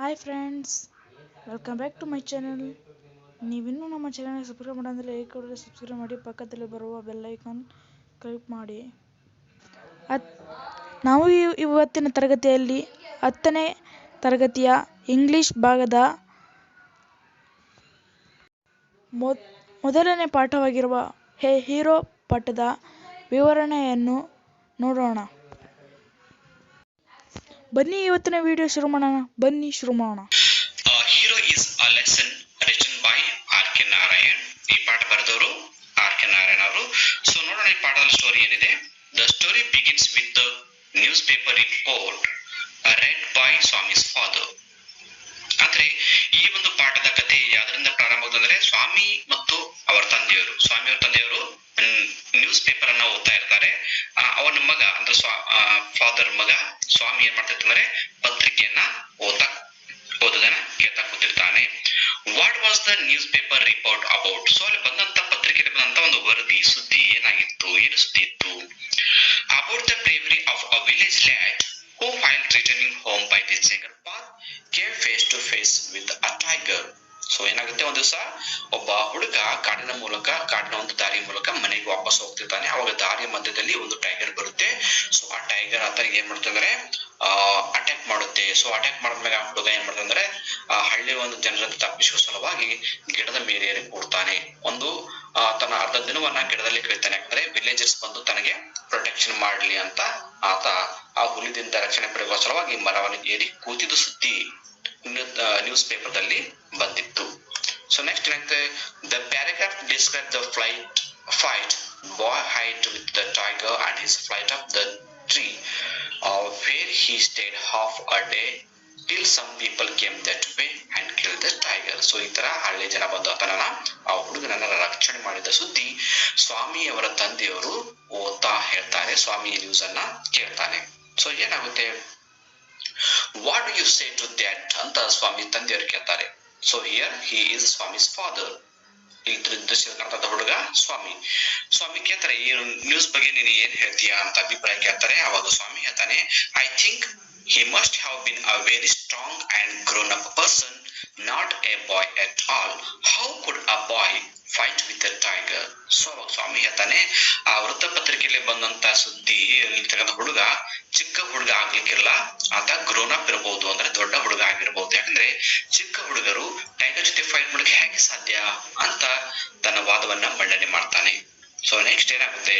Hi friends, welcome back to my channel. ನೀವಿನ್ನೂ ನಮ್ಮ ಚಾನಲ್ಗೆ ಸಬ್ಸ್ಕ್ರೈಬ್ ಮಾಡೋಂದ್ರೆ ಈ ಕೂಡಲೇ ಸಬ್ಸ್ಕ್ರೈಬ್ ಮಾಡಿ, ಪಕ್ಕದಲ್ಲಿ ಬರುವ ಬೆಲ್ ಐಕಾನ್ ಕ್ಲಿಕ್ ಮಾಡಿ. ನಾವು ಇವತ್ತಿನ ತರಗತಿಯಲ್ಲಿ 10ನೇ ತರಗತಿಯ ಇಂಗ್ಲಿಷ್ ಭಾಗದ ಮೊದಲನೇ ಪಾಠವಾಗಿರುವ ಹೇ ಹೀರೋ ಪಾಠದ ವಿವರಣೆಯನ್ನು ನೋಡೋಣ. ಬನ್ನಿ ಇವತ್ತಿನ ವಿಡಿಯೋ ಶುರು ಮಾಡೋಣ. Hero is a lesson written by R K Narayan. ಈ ಪಾಠ ಬರೆದವರು ಆರ್ ಕೆ ನಾರಾಯಣ್ ಅವರು. ಸೊ ನೋಡೋಣ ಈ ಪಾಠದ ಸ್ಟೋರಿ ಏನಿದೆ. The story begins with the news paper report red by Swamy's father. ಅಂದ್ರೆ ಈ ಒಂದು ಪಾಠದ ಕಥೆ ಯಾವ್ದರಿಂದ ಪ್ರಾರಂಭವಾಗುತ್ತದೆ? ಸ್ವಾಮಿ ಮತ್ತು ಅವರ ತಂದೆಯವರು ನ್ಯೂಸ್ ಪೇಪರ್ ಅನ್ನ ಓದ್ತಾ ಇರ್ತಾರೆ. ಅವನ ಮಗ ಅಂದ್ರೆ ಫಾದರ್ ಮಗ ಸ್ವಾಮಿ ಏನ್ ಮಾಡ್ತಿರ್ತಾರೆ, ಪತ್ರಿಕೆಯನ್ನ ಓದೋದನ್ನ ಕೇಳ್ತಾ ಕೂತಿರ್ತಾನೆ. What was the news paper report about? So ಅಲ್ಲಿ ಬಂದಂತ ಪತ್ರಿಕೆಯಲ್ಲಿ ಬಂದಂತ ಒಂದು ವರದಿ, ಸುದ್ದಿ ಏನು ಸುದ್ದಿ ಇತ್ತು? About the bravery of a village lead who while returning home by the Jagar path came face to face with a tiger. So ಏನಾಗುತ್ತೆ, ಒಂದ್ ದಿವಸ ಒಬ್ಬ ಹುಡುಗ ಕಾಡಿನ ಒಂದು ದಾರಿ ಮೂಲಕ ಮನೆಗೆ ವಾಪಸ್ ಹೋಗ್ತಿರ್ತಾನೆ. ಅವಾಗ ದಾರಿಯ ಮಧ್ಯದಲ್ಲಿ ಒಂದು ಟೈಗರ್ ಬರುತ್ತೆ. ಸೊ ಆ ಟೈಗರ್ ಆತನಿಗೆ ಏನ್ ಮಾಡ್ತಂದ್ರೆ ಅಟ್ಯಾಕ್ ಮಾಡುತ್ತೆ. ಸೊ ಅಟ್ಯಾಕ್ ಮಾಡಿದ್ಮೇಲೆ ಆ ಹುಡುಗ ಏನ್ ಮಾಡ್ತಂದ್ರೆ ಹಳ್ಳಿ ಒಂದು ಜನರನ್ನು ತಪ್ಪಿಸುವ ಸಲುವಾಗಿ ಗಿಡದ ಮೇಲೆ ಏರಿ ಕೂಡ್ತಾನೆ. ತನ್ನ ಅರ್ಧ ದಿನವನ್ನ ಗಿಡದಲ್ಲಿ ಕಳಿತಾನೆ. ಯಾಕಂದ್ರೆ ವಿಲೇಜರ್ಸ್ ಬಂದು ತನಗೆ ಪ್ರೊಟೆಕ್ಷನ್ ಮಾಡ್ಲಿ ಅಂತ ಆತ ಆ ಹುಲಿದಿಂದ ರಕ್ಷಣೆ ಪಡೆಯುವ ಸಲುವಾಗಿ ಮರವನ್ನು ಏರಿ ಕೂತಿದ್ದು ಸುದ್ದಿ ನ್ಯೂಸ್ ಪೇಪರ್ ದಲ್ಲಿ ಬಂದಿತ್ತು. ಸೊ ನೆಕ್ಸ್ಟ್ ಏನಾಗುತ್ತೆ, the paragraph describe the fight boy hide with the tiger and his flight of the tree where he stayed half a day till some people came that way and killed the tiger. So ಈ ತರ ಹಳ್ಳಿ ಜನ ಬಂದು ಆ ಹುಡುಗನನ್ನ ರಕ್ಷಣೆ ಮಾಡಿದ ಸುದ್ದಿ ಸ್ವಾಮಿಯವರ ತಂದೆಯವರು ಓದ್ತಾ ಹೇಳ್ತಾರೆ. ಸ್ವಾಮಿ ನ್ಯೂಸ್ ಅನ್ನ ಕೇಳ್ತಾನೆ. ಸೊ ಏನಾಗುತ್ತೆ, what do you say to that ಅಂತ ಸ್ವಾಮಿ ತಂದೆಯವರು ಕೇಳ್ತಾರೆ. So here he is Swami's father. ಇಲ್ಲಿ ಹುಡುಗ ಸ್ವಾಮಿ ಕೇಳ್ತಾರೆ, ಈ ನ್ಯೂಸ್ ಬಗ್ಗೆ ನೀನು ಏನ್ ಹೇಳ್ತೀಯಾ ಅಂತ ಅಭಿಪ್ರಾಯ ಕೇಳ್ತಾರೆ. ಅವಾಗ ಸ್ವಾಮಿ ಹೇಳ್ತಾನೆ, I think he must have been a very strong and grown up person, not a boy at all. How could a boy fight with a tiger? So ಅವಾಗ ಸ್ವಾಮಿ ಹೇಳ್ತಾನೆ, ಆ ವೃತ್ತಪತ್ರಿಕೆಯಲ್ಲಿ ಬಂದಂತ ಸುದ್ದಿ ಹುಡುಗ ಚಿಕ್ಕ ಹುಡುಗ ಆಗ್ಲಿಕ್ಕಿಲ್ಲ, ಆತ ಗ್ರೋನ್ ಅಪ್ ಇರಬಹುದು, ಅಂದ್ರೆ ದೊಡ್ಡ ಹುಡುಗ ಆಗಿರಬಹುದು. ಯಾಕಂದ್ರೆ ಚಿಕ್ಕ ಹುಡುಗರು ಟೈಗರ್ ಜೊತೆ ಫೈಟ್ ಮಾಡಲಿಕ್ಕೆ ಹೇಗೆ ಸಾಧ್ಯ ಅಂತ ತನ್ನ ವಾದವನ್ನ ಮಂಡನೆ ಮಾಡ್ತಾನೆ. ಸೊ ನೆಕ್ಸ್ಟ್ ಏನಾಗುತ್ತೆ,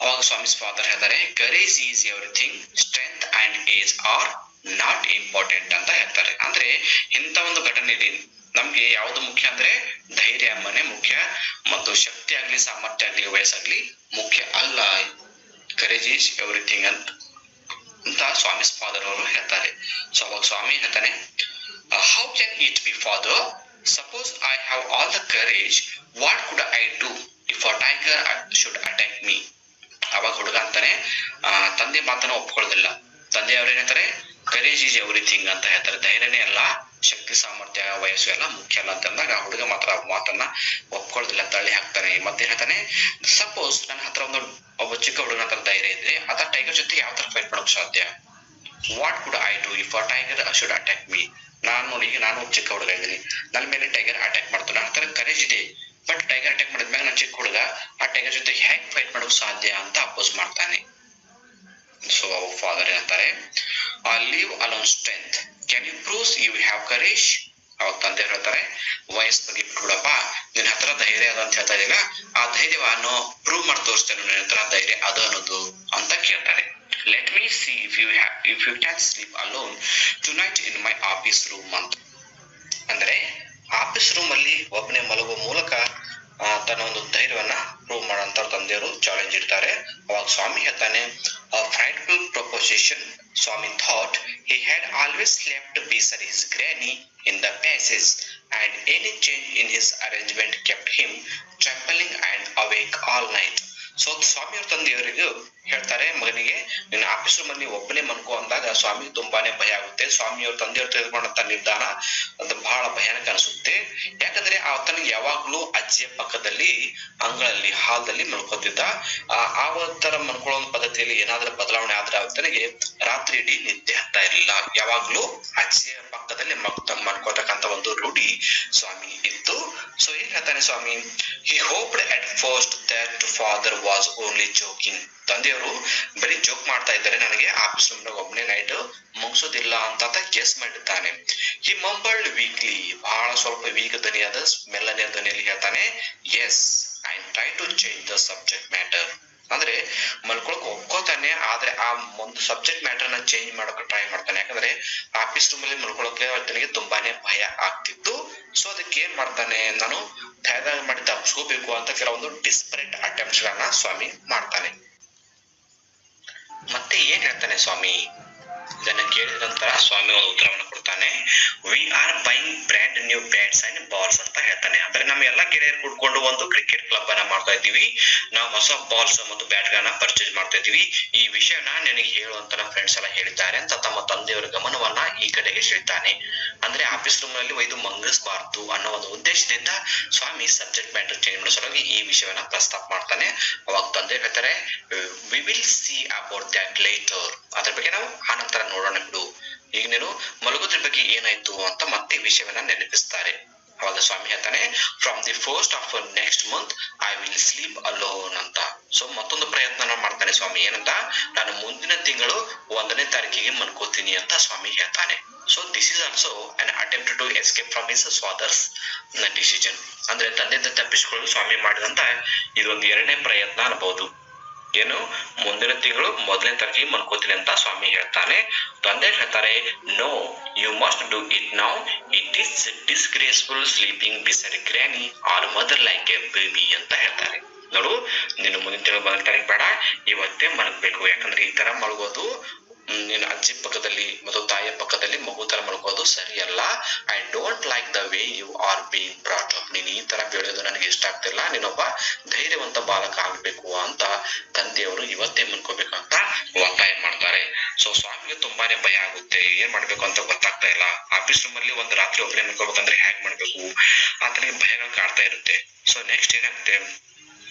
ಅವಾಗ ಸ್ವಾಮಿ ಫಾದರ್ ಹೇಳ್ತಾರೆ, courage is everything, strength and age are not important ಅಂತ ಹೇಳ್ತಾರೆ. ಅಂದ್ರೆ ಇಂಥ ಒಂದು ಘಟನೆಯಲ್ಲಿ ನಮ್ಗೆ ಯಾವ್ದು ಮುಖ್ಯ ಅಂದ್ರೆ ಧೈರ್ಯ ಮನೆ ಮುಖ್ಯ, ಮತ್ತು ಶಕ್ತಿ ಆಗ್ಲಿ ಸಾಮರ್ಥ್ಯ ಆಗ್ಲಿ ವಯಸ್ಸಾಗ್ಲಿ ಮುಖ್ಯ ಅಲ್ಲ. ಕರೇಜ್ ಈಸ್ ಎವ್ರಿಥಿಂಗ್ ಅಂತ ಸ್ವಾಮಿ ಫಾದರ್ ಅವರು ಹೇಳ್ತಾರೆ. ಸೊ ಅವಾಗ ಸ್ವಾಮಿ ಹೇಳ್ತಾನೆ, how can it be father? Suppose I have all the courage, what could I do if a tiger should attack me? ಅವಾಗ ಹುಡುಗ ಅಂತಾನೆ, ತಂದೆ ಮಾತನ್ನ ಒಪ್ಕೊಳ್ಳೋದಿಲ್ಲ. ತಂದೆಯವ್ರು ಏನಂತಾರೆ, ಕರೇಜ್ ಈಸ್ ಎವ್ರಿಥಿಂಗ್ ಅಂತ ಹೇಳ್ತಾರೆ. ಧೈರ್ಯನೇ ಅಲ್ಲ, ಶಕ್ತಿ ಸಾಮರ್ಥ್ಯ ವಯಸ್ಸು ಎಲ್ಲ ಮುಖ್ಯ ಅಲ್ಲ ಅಂತ ಅಂದಾಗ ಹುಡುಗ ಮಾತ್ರ ಮಾತನ್ನ ಒಪ್ಕೊಳ್ಳೋದಿಲ್ಲ, ತಳ್ಳಿ ಹಾಕ್ತಾನೆ. ಮತ್ತೆ ಹೇಳ್ತಾನೆ, ಸಪೋಸ್ ನನ್ನ ಹತ್ರ ಒಬ್ಬ ಚಿಕ್ಕ ಹುಡುಗನ ಹತ್ರ ಧೈರ್ಯ ಇದ್ರೆ ಅದ ಟೈಗರ್ ಜೊತೆ ಯಾವ ತರ ಫೈಟ್ ಮಾಡೋಕ್ ಸಾಧ್ಯ? What could I do if a tiger should attack me? ನಾನು ಚಿಕ್ಕ ಹುಡುಗ ಇದ್ದೀನಿ, ನನ್ನ ಮೇಲೆ ಟೈಗರ್ ಅಟ್ಯಾಕ್ ಮಾಡ್ತಾನೆ, ನನ್ನ ಹತ್ರ ಕರೇಜ್ ಇದೆ, ಬಟ್ ಟೈಗರ್ ಅಟ್ಯಾಕ್ ಮಾಡಿದ್ಮ್ಯಾಗ ನಾನು ಚಿಕ್ಕ ಹುಡುಗ ಆ ಟೈಗರ್ ಜೊತೆ ಹೇಗ್ ಫೈಟ್ ಮಾಡೋಕ್ ಸಾಧ್ಯ ಅಂತ ಅಪೋಸ್ ಮಾಡ್ತಾನೆ. ಸೊ ಫಾದರ್ ಹೇಳ್ತಾರೆ, leave alone strength, can you prove you have courage? ಅವಾಗ ತಂದೆ ಹೇಳ್ತಾರೆ, ವಯಸ್ಸು ಬಗ್ಗೆ ಬಿಟ್ಬಿಡಪ್ಪ, ನಿನ್ನ ಹತ್ರ ಧೈರ್ಯ ಅದ ಅಂತ ಹೇಳ್ತಾ ಇದೀಗ, ಆ ಧೈರ್ಯವನ್ನು ಪ್ರೂವ್ ಮಾಡಿ ತೋರಿಸ್ತೇನೆ, ನಿನ್ನ ಹತ್ರ ಧೈರ್ಯ ಅದ ಅನ್ನೋದು ಅಂತ ಕೇಳ್ತಾರೆ. Let me see if you can sleep alone tonight in my office room ಅಂತ. ಅಂದ್ರೆ ಆಫೀಸ್ ರೂಮ್ ಅಲ್ಲಿ ಒಬ್ಬನೇ ಮಲಗುವ ಮೂಲಕ ತನ್ನ ಒಂದು ಧೈರ್ಯವನ್ನ ಪ್ರೂವ್ ಮಾಡೋಂತ ತಂದೆಯವರು ಚಾಲೆಂಜ್ ಇಡ್ತಾರೆ. ಅವಾಗ ಸ್ವಾಮಿ ಹೇಳ್ತಾನೆ, frightful proposition, Swami thought. He had always slept beside his granny in the passage, and any change in his arrangement kept him trembling and awake all night. So ಸ್ವಾಮಿಯವ್ರ ತಂದೆಯವರಿಗೂ ಹೇಳ್ತಾರೆ, ಮಗನಿಗೆ ನಿನ್ನ ಆಫೀಸ್ ರೂಮ್ ಅಲ್ಲಿ ಒಬ್ಬನೇ ಮನ್ಕೋ ಅಂದಾಗ ಸ್ವಾಮಿ ತುಂಬಾನೇ ಭಯ ಆಗುತ್ತೆ. ಸ್ವಾಮಿಯವ್ರ ತಂದೆಯವರು ತೆಗೆದುಕೊಂಡಂತ ನಿರ್ಧಾರ ಅದು ಬಹಳ ಭಯಾನಕ ಅನಿಸುತ್ತೆ. ಯಾಕಂದ್ರೆ ಆತನಿಗೆ ಯಾವಾಗ್ಲೂ ಅಜ್ಜಿಯ ಪಕ್ಕದಲ್ಲಿ ಅಂಗಳಲ್ಲಿ ಹಾಲ್ದಲ್ಲಿ ಮಲ್ಕೋತಿದ್ದ. ಆವತ್ತರ ಮಲ್ಕೊಳ್ಳೋ ಪದ್ಧತಿಯಲ್ಲಿ ಏನಾದ್ರೂ ಬದಲಾವಣೆ ಆದ್ರೆ ಆತನಿಗೆ ರಾತ್ರಿ ಇಡೀ ನಿದ್ದೆ ಆಗ್ತಾ ಇರಲಿಲ್ಲ. ಯಾವಾಗ್ಲೂ ಅಜ್ಜಿಯ ಪಕ್ಕದಲ್ಲಿ ಮಲ್ಕೋತಕ್ಕಂತ ಒಂದು ರೂಢಿ ಸ್ವಾಮಿ ಇತ್ತು. ಸೊ ಏನ್ ಹೇಳ್ತಾನೆ Swami, he hoped at first that father was only joking. ತಂದೆಯವರು ಬರೀ ಜೋಕ್ ಮಾಡ್ತಾ ಇದ್ದಾರೆ, ನನಗೆ ಆಫೀಸ್ ರೂಮ್ ಒಬ್ಬನೇ ನೈಟ್ ಮುಗಿಸೋದಿಲ್ಲ ಅಂತ ಗೆಸ್ ಮಾಡಿದ್ದಾನೆ. ಹಿ ಮಂಬಲ್ಡ್ ವೀಕ್ಲಿ, ಬಹಳ ಸ್ವಲ್ಪ ವೀಕ್ ಧ್ವನಿಯಾದ ಮೆಲ್ಲನೆ ಧ್ವನಿಯಲ್ಲಿ ಹೇಳ್ತಾನೆ, yes I try to change the subject matter. ಅಂದ್ರೆ ಮಲ್ಕೊಳಕ್ ಒಪ್ಕೋತಾನೆ, ಆದ್ರೆ ಆ ಒಂದು ಸಬ್ಜೆಕ್ಟ್ ಮ್ಯಾಟರ್ ನ ಚೇಂಜ್ ಮಾಡೋಕೆ ಟ್ರೈ ಮಾಡ್ತಾನೆ. ಯಾಕಂದ್ರೆ ಆಫೀಸ್ ರೂಮ್ ಅಲ್ಲಿ ಮಲ್ಕೊಳಕ್ಕೆ ಆತನಿಗೆ ತುಂಬಾನೇ ಭಯ ಆಗ್ತಿತ್ತು. ಸೊ ಅದಕ್ಕೆ ಏನ್ ಮಾಡ್ತಾನೆ, ನಾನು ಭಯದಾಗ ಮಾಡಿ ತಪ್ಪಿಸ್ಕೋಬೇಕು ಅಂತ ಕೆಲವೊಂದು ಡಿಸ್ಪರೇಟ್ ಅಟೆಂಪ್ಟ್ಸ್ ಗಳನ್ನ ಸ್ವಾಮಿ ಮಾಡ್ತಾನೆ. ಮತ್ತೆ ಏನ್ ಹೇಳ್ತಾನೆ ಸ್ವಾಮಿ, ಇದನ್ನ ಕೇಳಿದ ನಂತರ ಸ್ವಾಮಿ ಒಂದು ಉತ್ತರವನ್ನು ಕೊಡ್ತಾನೆ, we are buying brand new bats and balls ಅಂತ ಹೇಳ್ತಾನೆ. ಅಂದ್ರೆ ನಮ್ಮ ಎಲ್ಲಾ ಗೆಳೆಯರು ಕೂಡ್ಕೊಂಡು ಒಂದು ಕ್ರಿಕೆಟ್ ಕ್ಲಬ್ ಅನ್ನ ಮಾಡ್ತಾ ಇದ್ದೀವಿ, ನಾವು ಹೊಸ ಬಾಲ್ಸ್ ಮತ್ತು ಬ್ಯಾಟ್ ಗಳನ್ನ ಪರ್ಚೇಸ್ ಮಾಡ್ತಾ ಇದ್ದೀವಿ. ಈ ವಿಷಯನ ನನಗೆ ಹೇಳುವಂತ ನಮ್ಮ ಫ್ರೆಂಡ್ಸ್ ಎಲ್ಲ ಹೇಳಿದ್ದಾರೆ ಅಂತ ತಮ್ಮ ತಂದೆಯವರ ಗಮನವನ್ನ ಈ ಕಡೆಗೆ ಸೆಳೆತಾನೆ. ಅಂದ್ರೆ ಆಫೀಸ್ ರೂಮ್ ನಲ್ಲಿ ಒಯ್ದು ಮಂಗಿಸಬಾರ್ದು ಅನ್ನೋ ಒಂದು ಉದ್ದೇಶದಿಂದ ಸ್ವಾಮಿ ಸಬ್ಜೆಕ್ಟ್ ಮ್ಯಾಟರ್ ಚೇಂಜ್ ಮಾಡೋ ಸಲುವಾಗಿ ಈ ವಿಷಯವನ್ನ ಪ್ರಸ್ತಾಪ ಮಾಡ್ತಾನೆ. ಅವಾಗ ತಂದೆ ಹೇಳ್ತಾರೆ, we will see about that litre. ಅದ್ರ ಬಗ್ಗೆ ನಾವು ಆನಂತರ ನೋಡೋಣ ಬಿಡು, ಈಗ ನೀನು ಮಲಗೋದ್ರ ಬಗ್ಗೆ ಏನಾಯ್ತು ಅಂತ ಮತ್ತೆ ವಿಷಯವನ್ನ ನೆನಪಿಸ್ತಾರೆ. ಅವಾಗ ಸ್ವಾಮಿ ಹೇಳ್ತಾನೆ, from the first of next month I will sleep alone ಅಂತ. ಸೊ ಮತ್ತೊಂದು ಪ್ರಯತ್ನ ಮಾಡ್ತಾನೆ ಸ್ವಾಮಿ, ಏನಂತ, ನಾನು ಮುಂದಿನ ತಿಂಗಳು 1ನೇ ತಾರೀಕಿಗೆ ಮನ್ಕೋತೀನಿ ಅಂತ ಸ್ವಾಮಿ ಹೇಳ್ತಾನೆ. So this is also an attempt to escape from his father's decision. ಅಂದ್ರೆ ತಂದೆಯಿಂದ ತಪ್ಪಿಸಿಕೊಳ್ಳಲು ಸ್ವಾಮಿ ಮಾಡಿದಂತ ಇದೊಂದು 2ನೇ ಪ್ರಯತ್ನ ಅನ್ಬಹುದು. ಏನು, ಮುಂದಿನ ತಿಂಗಳು 1ನೇ ತಾರೀಕಿಗೆ ಮನ್ಕೋತೀನಿ ಅಂತ ಸ್ವಾಮಿ ಹೇಳ್ತಾನೆ. ತಂದೆ ಹೇಳ್ತಾರೆ, no you must do it now, it is disgraceful sleeping beside granny or mother like a baby ಅಂತ ಹೇಳ್ತಾರೆ. ನೋಡು, ನೀನು ಮುಂದಿನ ತಿಂಗಳು 1ನೇ ತಾರೀಕು ಬೇಡ, ಇವತ್ತೇ ಮಲಗಬೇಕು. ಯಾಕಂದ್ರೆ ಈ ತರ ಮಲಗೋದು ನೀನು ಅಜ್ಜಿ ಪಕ್ಕದಲ್ಲಿ ಮತ್ತು ತಾಯಿಯ ಪಕ್ಕದಲ್ಲಿ ಮಗು ತರ ಮಲ್ಕೋದು ಸರಿಯಲ್ಲ. I don't like the way you are being brought up. ನೀನು ಈ ತರ ಬೆಳೆಯೋದು ನನಗೆ ಇಷ್ಟ ಆಗ್ತಿಲ್ಲ, ನೀನೊಬ್ಬ ಧೈರ್ಯವಂತ ಬಾಲಕ ಆಗ್ಬೇಕು ಅಂತ ತಂದೆಯವರು ಇವತ್ತೇ ಮನ್ಕೋಬೇಕಂತ ಒತ್ತಾಯ ಮಾಡ್ತಾರೆ. ಸೊ ಸ್ವಾಮಿಗೆ ತುಂಬಾನೇ ಭಯ ಆಗುತ್ತೆ, ಏನ್ ಮಾಡ್ಬೇಕು ಅಂತ ಗೊತ್ತಾಗ್ತಾ ಇಲ್ಲ. ಆಫೀಸ್ ರೂಮ್ ಅಲ್ಲಿ ಒಂದು ರಾತ್ರಿ ಒಬ್ಬನೇ ಮನ್ಕೋಬೇಕಂದ್ರೆ ಹ್ಯಾಗ್ ಮಾಡ್ಬೇಕು, ಆತನಿಗೆ ಭಯಗಳು ಕಾಡ್ತಾ ಇರುತ್ತೆ. ಸೊ ನೆಕ್ಸ್ಟ್ ಏನಾಗುತ್ತೆ,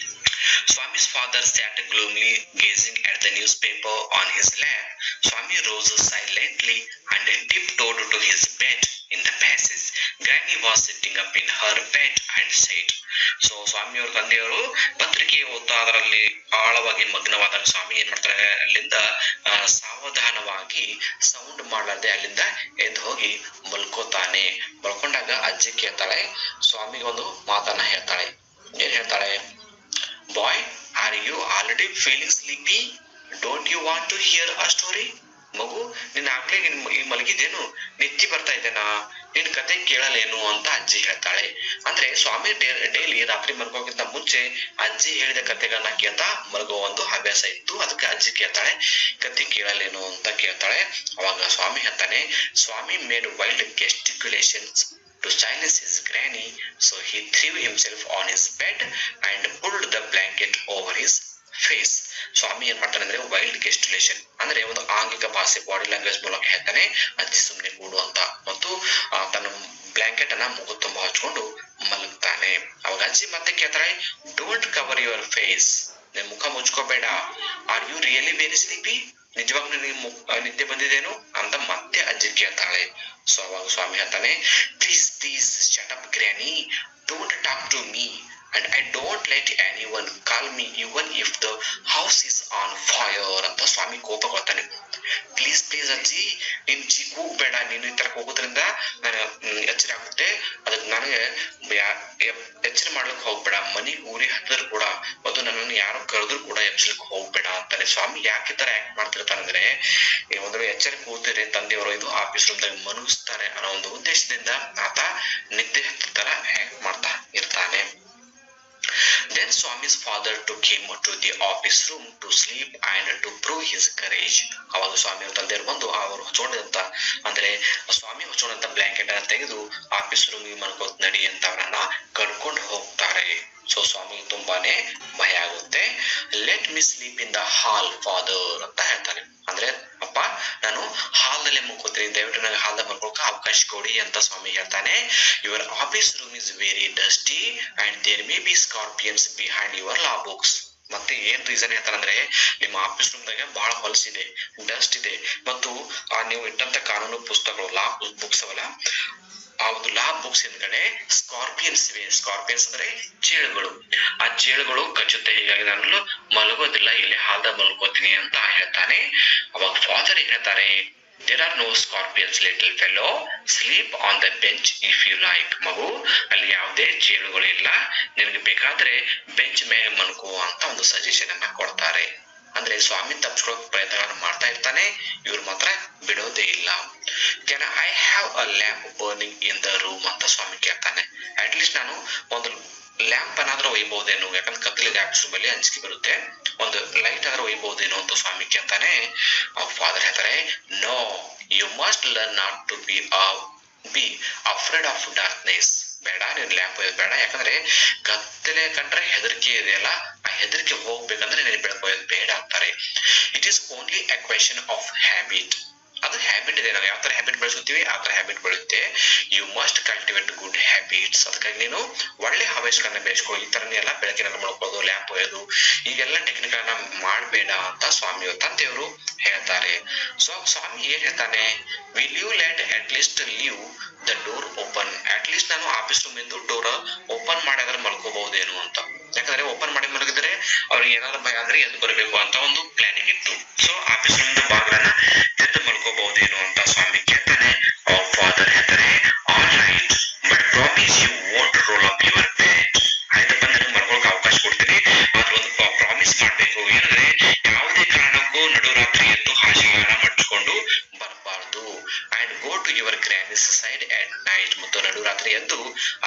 Swami's father sat gloomily gazing at the newspaper on his lap. Swami rose silently and tiptoed to his bed in the passage. Granny was sitting up in her bed and said, so ಸ್ವಾಮಿಯವ್ರ ತಂದೆಯವರು ಪತ್ರಿಕೆ ಓದ್ತಾ ಅದರಲ್ಲಿ ಆಳವಾಗಿ ಮಗ್ನವಾದಾಗ ಸ್ವಾಮಿ ಏನ್ ಮಾಡ್ತಾರೆ, ಅಲ್ಲಿಂದ ಸಾವಧಾನವಾಗಿ sound ಮಾಡಲಾರ್ದೆ ಅಲ್ಲಿಂದ ಎದ್ದು ಹೋಗಿ ಮಲ್ಕೋತಾನೆ. ಮಲ್ಕೊಂಡಾಗ ಅಜ್ಜಿ ಕೇಳ್ತಾಳೆ, ಸ್ವಾಮಿಗೆ ಒಂದು ಮಾತನ್ನ ಹೇಳ್ತಾಳೆ. ಏನ್ ಹೇಳ್ತಾಳೆ, boy, are you already feeling sleepy? Don't you want to hear a story? ಮಗು, ನಿನ್ನ ಆಗ್ಲೇ ಈ ಮಲಗಿದೇನು, ನಿದ್ದೆ ಬರ್ತಾ ಇದ್ದೇನಾ, ನಿನ್ ಕತೆ ಕೇಳಲೇನು ಅಂತ ಅಜ್ಜಿ ಹೇಳ್ತಾಳೆ. ಅಂದ್ರೆ ಸ್ವಾಮಿ ಡೈಲಿ ರಾತ್ರಿ ಮಲ್ಕೋಕ್ಕಿಂತ ಮುಂಚೆ ಅಜ್ಜಿ ಹೇಳಿದ ಕತೆಗಳನ್ನ ಕೇಳ್ತಾ ಮಲಗೋ ಒಂದು ಹವ್ಯಾಸ ಇತ್ತು. ಅದಕ್ಕೆ ಅಜ್ಜಿ ಕೇಳ್ತಾಳೆ, ಕತೆ ಕೇಳಲೇನು ಅಂತ ಕೇಳ್ತಾಳೆ. ಅವಾಗ ಸ್ವಾಮಿ ಹೇಳ್ತಾನೆ, Swami made wild gesticulations to silence his granny, so he threw himself on his bed and pulled the blanket over his face. ಸ್ವಾಮಿ ಏನ್ ಮಾಡ್ತಾನೆ ಅಂದ್ರೆ ವೈಲ್ಡ್ ಗೆಸ್ಟಿಲೇಷನ್ ಅಂದ್ರೆ ಒಂದು ಆಂಗಿಕ ಭಾಷೆ, ಬಾಡಿ ಲ್ಯಾಂಗ್ವೇಜ್ ಮೂಲಕ ಹೇಳ್ತಾನೆ, ಅಜ್ಜಿ ಸುಮ್ನೆ ಕೂಡು ಅಂತ. ಮತ್ತು ತನ್ನ ಬ್ಲಾಂಕೆಟ್ ಅನ್ನ ಮುಗು ತುಂಬಾ ಹಚ್ಕೊಂಡು ಮಲಗ್ತಾನೆ. ಅವಾಗ ಅಜ್ಜಿ ಮತ್ತೆ ಕೇಳ್ತಾಳೆ, ಡೋಂಟ್ ಕವರ್ ಯುವರ್ ಫೇಸ್, ನಿನ್ ಮುಖ ಮುಚ್ಕೋಬೇಡ. Are you really very sleepy? ನಿಜವಾಗ್ಲೂ ನಿನಗೆ ನಿದ್ದೆ ಬಂದಿದೇನು ಅಂತ ಮತ್ತೆ ಅಜ್ಜಿ ಕೇಳ್ತಾಳೆ. ಸೊ ಅವಾಗ ಸ್ವಾಮಿ ಹೇಳ್ತಾನೆ, please please shut up granny, don't talk to me and I don't let anyone call me even if the house is on fire ಅಂತ ಸ್ವಾಮಿ ಕೋಪ ಕೊಡ್ತಾನೆ. ಪ್ಲೀಸ್ ಪ್ಲೀಸ್ ಅಜ್ಜಿ, ನೀನ್ ಕೂಗ್ಬೇಡ, ನೀನು ಈ ತರ ಕೂಗೋದ್ರಿಂದ ನಾನು ಎಚ್ಚರ ಆಗುತ್ತೆ, ಅದಕ್ಕೆ ನನಗೆ ಎಚ್ಚರ ಮಾಡ್ಲಿಕ್ಕೆ ಹೋಗ್ಬೇಡ, ಮನಿ ಊರಿ ಹತ್ತಿದ್ರು ಕೂಡ ಮತ್ತು ನನ್ನನ್ನು ಯಾರು ಕರೆದ್ರು ಕೂಡ ಎಬ್ಸ್ಲಿಕ್ಕೆ ಹೋಗ್ಬೇಡ ಅಂತಾನೆ. ಸ್ವಾಮಿ ಯಾಕೆ ಈ ತರ ಆಕ್ಟ್ ಮಾಡ್ತಿರ್ತಾನಂದ್ರೆ, ಒಂದು ಎಚ್ಚರ ಕೂತಿದ್ರೆ ತಂದೆಯವರು ಇದು ಆಫೀಸ್ ರೂಮ್ದಾಗ ಮನಗಿಸ್ತಾರೆ ಅನ್ನೋ ಒಂದು ಉದ್ದೇಶದಿಂದ ಆತ ನಿದ್ದೆ ಹತ್ತ ತರ ಆಕ್ಟ್ ಮಾಡ್ತಾ ಇರ್ತಾನೆ. Then Swami's father took him to the office room to sleep and to prove his courage. ಅವಾಗ ಸ್ವಾಮಿಯವ್ರ ತಂದೆಯವರು ಬಂದು ಅವರು ಹೊಚ್ಕೊಂಡಿದಂತ ಅಂದ್ರೆ ಸ್ವಾಮಿ ಹೊಚ್ಕೊಂಡಂತ ಬ್ಲಾಂಕೆಟ್ ಅನ್ನ ತೆಗೆದು ಆಫೀಸ್ ರೂಮ್ ಮಲ್ಕೋತ್ ನಡಿ ಅಂತ ಅವರನ್ನ ಕರ್ಕೊಂಡು ಹೋಗ್ತಾರೆ. ಸೊ ಸ್ವಾಮಿಗೆ ತುಂಬಾನೇ ಭಯ ಆಗುತ್ತೆ. Let me sleep in the hall father ಅಂತ ಹೇಳ್ತಾನೆ. ಅಂದ್ರೆ ಅಪ್ಪ ನಾನು ಹಾಲ್ನಲ್ಲಿ ಮುಕ್ಕೋತೀನಿ, ದಯವಿಟ್ಟು ನನಗೆ ಹಾಲ್ದಾಗ ಮಲ್ಕೊಳಕ್ಕೆ ಅವಕಾಶ ಕೊಡಿ ಅಂತ ಸ್ವಾಮಿ ಹೇಳ್ತಾನೆ. Your office room is very dusty and there may be scorpions behind your law books. ಮತ್ತೆ ಏನ್ ರೀಸನ್ ಹೇಳ್ತಾರಂದ್ರೆ ನಿಮ್ಮ ಆಫೀಸ್ ರೂಮ್ ದಾಗ ಬಹಳ ಹೊಲಸಿದೆ, ಡಸ್ಟ್ ಇದೆ, ಮತ್ತು ನೀವು ಇಟ್ಟಂತ ಕಾನೂನು ಪುಸ್ತಕಗಳು ಲಾ ಬುಕ್ಸ್ ಅವಲ್ಲ, ಆ ಒಂದು ಲಾ ಬುಕ್ಸ್ ಹಿಂದ್ಗಡೆ ಸ್ಕಾರ್ಪಿಯನ್ಸ್ ಇವೆ. ಸ್ಕಾರ್ಪಿಯನ್ಸ್ ಅಂದ್ರೆ ಚೇಳುಗಳು. ಆ ಚೇಳುಗಳು ಕಚ್ಚುತ್ತೆ, ಹೀಗಾಗಿ ನಾನು ಮಲಗೋದಿಲ್ಲ, ಇಲ್ಲಿ ಹಾಲ್ದಾಗ ಮಲ್ಕೋತೀನಿ ಅಂತ ಹೇಳ್ತಾನೆ. ಅವಾಗ ಫಾದರ್ ಹೇಳ್ತಾರೆ, there are no scorpions little fellow, sleep on the bench if you like. ಮಗು, ಅಲ್ಲಿ ಯಾವುದೇ ಚೇಳುಗಳು ಇಲ್ಲ, ನಿನಗೆ ಬೇಕಾದ್ರೆ ಬೆಂಚ್ ಮೇಲೆ ಮಲ್ಕೋ ಅಂತ ಒಂದು ಸಜೆಷನ್ ಅನ್ನ ಕೊಡ್ತಾರೆ. ಅಂದ್ರೆ ಸ್ವಾಮಿ ತಪ್ಪಿಸ್ಕೊಳ್ಳೋ ಪ್ರಯತ್ನಗಳನ್ನು ಮಾಡ್ತಾ ಇರ್ತಾನೆ, ಇವ್ರು ಮಾತ್ರ ಬಿಡೋದೇ ಇಲ್ಲ. Can I have a lamp burning in the room ಅಂತ ಸ್ವಾಮಿ ಕೇಳ್ತಾನೆ. ಅಟ್ ಲೀಸ್ಟ್ ನಾನು ಒಂದು ಲ್ಯಾಂಪ್ ಅನ್ನಾದ್ರೂ ಒಯ್ಬಹುದೇನು, ಯಾಕಂದ್ರೆ ಕತ್ತಲಿಗೆ ಆಫೀಸ್ ರೂಮಲ್ಲಿ ಅಂಜಿಕೆ ಬರುತ್ತೆ, ಒಂದು ಲೈಟ್ ಆದ್ರೂ ಒಯ್ಬಹುದೇನು ಅಂತ ಸ್ವಾಮಿ ಕೇಳ್ತಾನೆ. ಫಾದರ್ ಹೇಳ್ತಾರೆ, no, you must learn not to be afraid of darkness. ಬೇಡ, ನೀನ್ ಲ್ಯಾಂಪ್ ಒಯ್ಯೋದು ಬೇಡ, ಯಾಕಂದ್ರೆ ಕತ್ತಲೆ ಕಂಡ್ರೆ ಹೆದರಿಕೆ ಇದೆಯಲ್ಲ, ಆ ಹೆದರಿಕೆ ಹೋಗ್ಬೇಕಂದ್ರೆ ನೀನು ಬೆಳಕೋಯೋದು ಬೇಡ ಅಂತಾರೆ. It is only A question of habit. ಅದು ಹ್ಯಾಬಿಟ್ ಇದೆ, ನಾವು ಯಾವ ತರ ಹ್ಯಾಬಿಟ್ ಬೆಳೆಸುತ್ತೀವಿ ಆ ತರ ಹ್ಯಾಬಿಟ್ ಬೆಳೆಯುತ್ತೆ. You must cultivate good habits. ಅದಕ್ಕಾಗಿ ನೀನು ಒಳ್ಳೆ ಹವ್ಯಾಸಗಳನ್ನ ಬೆಳೆಸ್ಕೊ. ಈ ತರ ಎಲ್ಲ ಬೆಳಕಿನ ಮಾಡ್ಕೊಳ್ಳೋದು, ಲ್ಯಾಂಪ್ ಒಯ್ಯೋದು, ಈಗೆಲ್ಲ ಟೆಕ್ನಿಕ್ ಅನ್ನ ಮಾಡಬೇಡ ಅಂತ ಸ್ವಾಮಿ ತಂದೆಯವರು ಹೇಳ್ತಾರೆ. ಸೊ ಸ್ವಾಮಿ ಏನ್ ಹೇಳ್ತಾನೆ, will you let at least leave the door open. At least ನಾನು ಆಫೀಸ್ ರೂಮ್ ಇಂದು ಡೋರ್ ಓಪನ್ ಮಾಡಿದ್ರೆ ಮಲ್ಕೋಬಹುದೇನು ಅಂತ. ಯಾಕಂದ್ರೆ ಓಪನ್ ಮಾಡಿ ಮಲಗಿದ್ರೆ ಅವ್ರಿಗೆ ಏನಾದ್ರು ಭಯ ಅಂದ್ರೆ ಎದ್ದು ಬರಬೇಕು ಅಂತ ಒಂದು ಪ್ಲಾನಿಂಗ್ ಇತ್ತು. ಸೊ ಆಫೀಸ್ ರೂಮ್ ಬಾಗಿಲನ್ನ ಎದ್ದು ಮಲ್ಕೋಬಹುದೇನು ಅಂತ ಸ್ವಾಮಿ ಕೇಳ್ತಾನೆ. ಫಾದರ್ ಹೇಳ್ತಾರೆ, all right, but promise you won't roll up your bed. ಆಯ್ತಪ್ಪ, ನನಗೆ ಮಲ್ಕೊಳಕ್ ಅವಕಾಶ ಕೊಡ್ತೀನಿ, ಆದ್ರೆ ಒಂದು ಪ್ರಾಮಿಸ್ ಮಾಡ್ಬೇಕು. ಏನಂದ್ರೆ ಯಾವುದೇ ಕಾರಣಕ್ಕೂ ನಡುರಾತ್ರಿ ಎದ್ದು ಹಾಸಿಗೆಗಳನ್ನ ಮಡ್ಚಿಕೊಂಡು ಬರಬಾರ್ದು. And go to your granny's side at night. ಮತ್ತು ನಡುರಾತ್ರಿ ಎದ್ದು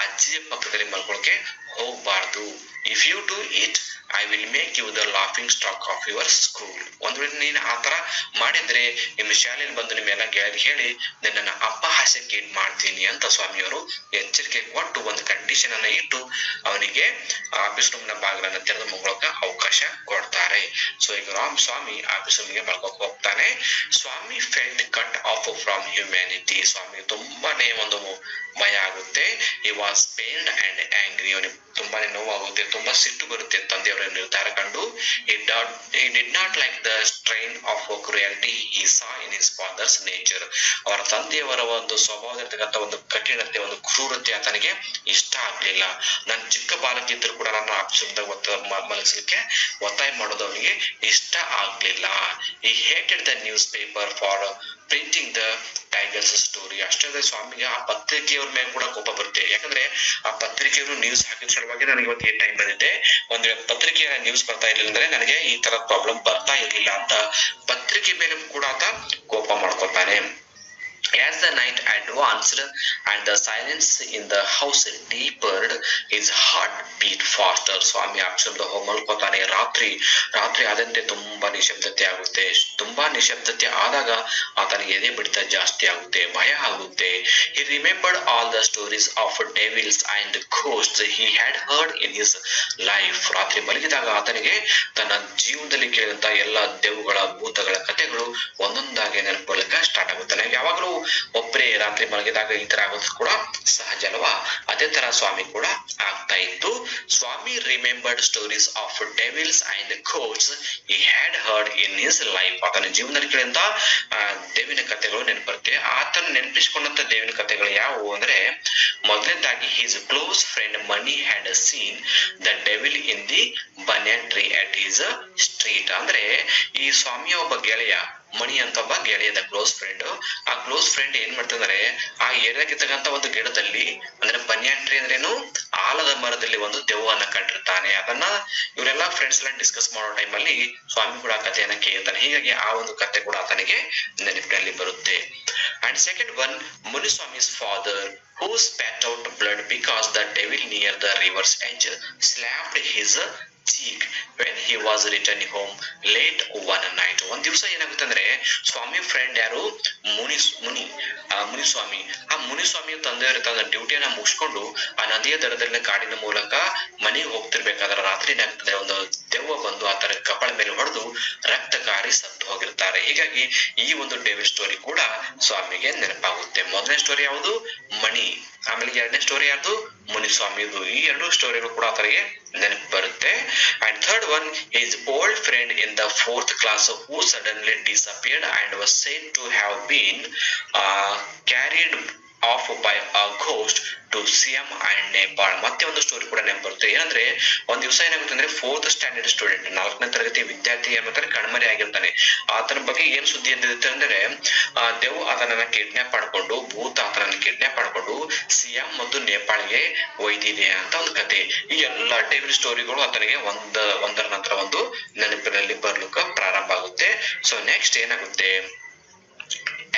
ಅಜ್ಜಿಯ ಪಕ್ಕದಲ್ಲಿ ಮಲ್ಕೊಳಕ್ಕೆ ಹೋಗ್ಬಾರ್ದು. If you do it I will make you the laughing stock of your school. ಒಂದ್ ವೇಳೆ ನೀನ್ ಆತರ ಮಾಡಿದ್ರೆ ನಿಮ್ಮ ಶಾಲೆಯಲ್ಲಿ ಬಂದು ನಿಮ್ಮೆಲ್ಲ ಗೆಳೆಯರು ಹೇಳಿ ನಿನ್ನ ಅಪ್ಪ ಹಾಸ್ಯಕ್ಕೆ ಮಾಡ್ತೀನಿ ಅಂತ ಸ್ವಾಮಿಯವರು ಎಚ್ಚರಿಕೆ ಕೊಟ್ಟು ಒಂದು ಕಂಡೀಷನ್ ಅನ್ನ ಇಟ್ಟು ಅವನಿಗೆ ಆಫೀಸ್ ರೂಮ್ ನ ಬಾಗಿಲನ್ನ ತೆರೆದು ಮಲ್ಕೊಳ್ಳೋಕೆ ಅವಕಾಶ ಕೊಡ್ತಾರೆ. ಸೊ ಈಗ ಸ್ವಾಮಿ ಆಫೀಸ್ ರೂಮ್ಗೆ ಮಲ್ಕೋಕ್ ಹೋಗ್ತಾನೆ. Swami felt cut off from humanity. Swami ತುಂಬಾನೇ ಒಂದು ಭಯ ಆಗುತ್ತೆ. He was pained and angry. ಅವನಿಗೆ ತುಂಬಾನೇ ನೋವಾಗುತ್ತೆ, ತುಂಬಾ ಸಿಟ್ಟು ಬರುತ್ತೆ ತಂದೆಯವರ ನಿರ್ಧಾರ ಕಂಡು. he did not like the strain of cruelty he saw in his father's nature. ಅವರ ತಂದೆಯವರ ಒಂದು ಸ್ವಭಾವದಲ್ಲಿರ್ತಕ್ಕಂಥ ಒಂದು ಕಠಿಣತೆ, ಒಂದು ಕ್ರೂರತೆ ಆತನಿಗೆ ಇಷ್ಟ ಆಗ್ಲಿಲ್ಲ. ನಾನು ಚಿಕ್ಕ ಬಾಲಕ ಇದ್ರು ಕೂಡ ನನ್ನ ಆಫೀಸ್ದಾಗ ಮಲಗಿಸ್ಲಿಕ್ಕೆ ಒತ್ತಾಯ ಮಾಡೋದು ಅವನಿಗೆ ಇಷ್ಟ ಆಗ್ಲಿಲ್ಲ. he hated the newspaper for printing the tigers story. ಅಷ್ಟೇ ಸ್ವಾಮಿಗೆ ಆ ಪತ್ರಿಕೆಯವ್ರ ಮೇಲೆ ಕೂಡ ಕೋಪ ಬರುತ್ತೆ. ಯಾಕಂದ್ರೆ ಆ ಪತ್ರಿಕೆಯವರು ನ್ಯೂಸ್ ಹಾಕಿದ ಸಲುವಾಗಿ ನನಗೆ ಇವತ್ತು ಏನ್ ಟೈಮ್ ಬಂದಿದೆ, ಒಂದ್ ವೇಳೆ ಪತ್ರಿಕೆಯ ನ್ಯೂಸ್ ಬರ್ತಾ ಇರ್ಲಿಲ್ಲ ಅಂದ್ರೆ ನನಗೆ ಈ ತರ ಪ್ರಾಬ್ಲಮ್ ಬರ್ತಾ ಇರ್ಲಿಲ್ಲ ಅಂತ ಪತ್ರಿಕೆ ಮೇಲೆ ಕೂಡ ಆತ ಕೋಪ ಮಾಡ್ಕೊತಾನೆ. As the night advanced and the silence in the house deepened, his heart beat faster. ಸ್ವಾಮಿ ಆಫೀಸಲ್ಲಿ ಹೋಗಿ ಮಲ್ಕೋತಾನೆ. ರಾತ್ರಿ ಆದಂತೆ ತುಂಬಾ ನಿಶಬ್ದತೆ ಆಗುತ್ತೆ. ತುಂಬಾ ನಿಶಬ್ದತೆ ಆದಾಗ ಆತನಿಗೆ ಎದೆ ಬಿಡ್ತ ಜಾಸ್ತಿ ಆಗುತ್ತೆ, ಭಯ ಆಗುತ್ತೆ. He remembered all the stories of devils and ghosts he had heard in his life. ರಾತ್ರಿ ಮಲಗಿದಾಗ ಆತನಿಗೆ ತನ್ನ ಜೀವನದಲ್ಲಿ ಕೇಳಿದಂತ ಎಲ್ಲಾ ದೆವ್ವಗಳ, ಭೂತಗಳ ಕಥೆಗಳು ಒಂದೊಂದಾಗಿ ನೆನಪುಕೊಳ್ಳಕ್ಕೆ ಸ್ಟಾರ್ಟ್ ಆಗುತ್ತೆ. ನಾವು ಯಾವಾಗಲೂ ಒಬ್ಬರೇ ರಾತ್ರಿ ಮಲಗಿದಾಗ ಈ ತರ ಆಗೋದು ಕೂಡ ಸಹಜ ಅಲ್ವಾ? ಅದೇ ತರ ಸ್ವಾಮಿ ಕೂಡ ಆಗ್ತಾ ಇತ್ತು. Swami remembered stories of devils and ghosts he had heard in his life. ಆತನ ಜೀವನದಲ್ಲಿ ಕೇಳಿದಂತ ದೇವಿನ ಕಥೆಗಳು ನೆನಪರುತ್ತೆ. ಆತನ ನೆನಪಿಸಿಕೊಂಡಂತ ದೇವಿನ ಕಥೆಗಳು ಯಾವುವು ಅಂದ್ರೆ, ಮೊದಲನೇದಾಗಿ his close friend Mani had seen the devil in the banyan tree at his street. ಅಂದ್ರೆ ಈ ಸ್ವಾಮಿಯ ಒಬ್ಬ ಗೆಳೆಯ ಮಣಿ ಅಂತ ಒಬ್ಬ ಗೆಳೆಯದ ಕ್ಲೋಸ್ ಫ್ರೆಂಡ್. ಆ ಕ್ಲೋಸ್ ಫ್ರೆಂಡ್ ಏನ್ ಮಾಡ್ತಂದ್ರೆ ಆ ಏರಿಯಾಗಿರ್ತಕ್ಕಂತ ಒಂದು ಗಿಡದಲ್ಲಿ, ಅಂದ್ರೆ ಬನ್ಯಾನ್ ಟ್ರೀ ಅಂದ್ರೇನು, ಆಲದ ಮರದಲ್ಲಿ ಒಂದು ದೆವ್ವನ್ನ ಕಂಡಿರ್ತಾನೆ. ಅದನ್ನ ಇವರೆಲ್ಲಾ ಫ್ರೆಂಡ್ಸ್ ಎಲ್ಲ ಡಿಸ್ಕಸ್ ಮಾಡೋ ಟೈಮ್ ಅಲ್ಲಿ ಸ್ವಾಮಿ ಕೂಡ ಆ ಕಥೆಯನ್ನ ಕೇಳ್ತಾನೆ. ಹೀಗಾಗಿ ಆ ಒಂದು ಕಥೆ ಕೂಡ ಆತನಿಗೆ ನೆನಪಿನಲ್ಲಿ ಬರುತ್ತೆ. ಅಂಡ್ ಸೆಕೆಂಡ್ ಒನ್, ಮುನಿಸ್ವಾಮಿ's father who spat out blood because the devil near the river's edge slapped his cheek when he was returning home late one night. ಒಂದ್ ದಿವಸ ಏನಾಗುತ್ತೆ ಅಂದ್ರೆ ಸ್ವಾಮಿ ಫ್ರೆಂಡ್ ಯಾರು ಮುನಿಸ್ವಾಮಿ, ಆ ಮುನಿಸ್ವಾಮಿ ತಂದೆಯವರು ತನ್ನ ಡ್ಯೂಟಿಯನ್ನ ಮುಗಿಸ್ಕೊಂಡು ಆ ನದಿಯ ದಡದಲ್ಲಿ ಕಾಡಿನ ಮೂಲಕ ಮನೆಗೆ ಹೋಗ್ತಿರ್ಬೇಕಾದ್ರೆ ರಾತ್ರಿ ಏನಾಗ್ತದೆ, ಒಂದು ದೆವ್ವ ಬಂದು ಆತರ ಕಪಾಳ ಮೇಲೆ ಹೊಡೆದು ರಕ್ತಕಾರಿ ಸತ್ತು ಹೋಗಿರ್ತಾರೆ. ಹೀಗಾಗಿ ಈ ಒಂದು ಡೇವಿಡ್ ಸ್ಟೋರಿ ಕೂಡ ಸ್ವಾಮಿಗೆ ನೆನಪಾಗುತ್ತೆ. ಮೊದಲನೇ ಸ್ಟೋರಿ ಯಾವುದು? ಮಣಿ. ಆಮೇಲೆ ಎರಡನೇ ಸ್ಟೋರಿ ಯಾರ್ದು? ಮುನಿಸ್ವಾಮಿದು. ಈ ಎರಡು ಸ್ಟೋರಿಗಳು ಕೂಡ ಆತನಿಗೆ ನೆನಪು ಬರುತ್ತೆ. And third one, his old friend in the 4th class who suddenly disappeared and was said to have been carried off by a ghost to Siam and Nepal. ಮತ್ತೆ ಒಂದು ಸ್ಟೋರಿ ಕೂಡ ನೆನಪು ಬರುತ್ತೆ. ಏನಂದ್ರೆ ಒಂದ್ ದಿವಸ ಏನಾಗುತ್ತೆ ಅಂದ್ರೆ 4th ಸ್ಟ್ಯಾಂಡರ್ಡ್ ಸ್ಟೂಡೆಂಟ್, 4ನೇ ತರಗತಿ ವಿದ್ಯಾರ್ಥಿ ಏನ್ಮಾಡ್ತಾನೆ, ಕಣ್ಮರೆ ಆಗಿರ್ತಾನೆ. ಆತನ ಬಗ್ಗೆ ಏನ್ ಸುದ್ದಿ ಅಂದಿರುತ್ತೆ ಅಂದ್ರೆ ದೆವ್ವ ಆತನನ್ನ ಕಿಡ್ನಾಪ್ ಮಾಡ್ಕೊಂಡು, ಭೂತ ಆತನನ್ನ ಕಿಡ್ನಾಪ್ ಮಾಡ್ಕೊಂಡು ಸಿಯಾಮ್ ಮತ್ತು ನೇಪಾಳಿಗೆ ಒಯ್ದಿದೆ ಅಂತ ಒಂದು ಕತೆ. ಈ ಎಲ್ಲಾ ಡೇವಿಡ್ ಸ್ಟೋರಿಗಳು ಆತನಿಗೆ ಒಂದರ ನಂತರ ಒಂದು ನೆನಪಿನಲ್ಲಿ ಬರ್ಲಿಕ್ಕೆ ಪ್ರಾರಂಭ ಆಗುತ್ತೆ. ಸೊ ನೆಕ್ಸ್ಟ್ ಏನಾಗುತ್ತೆ,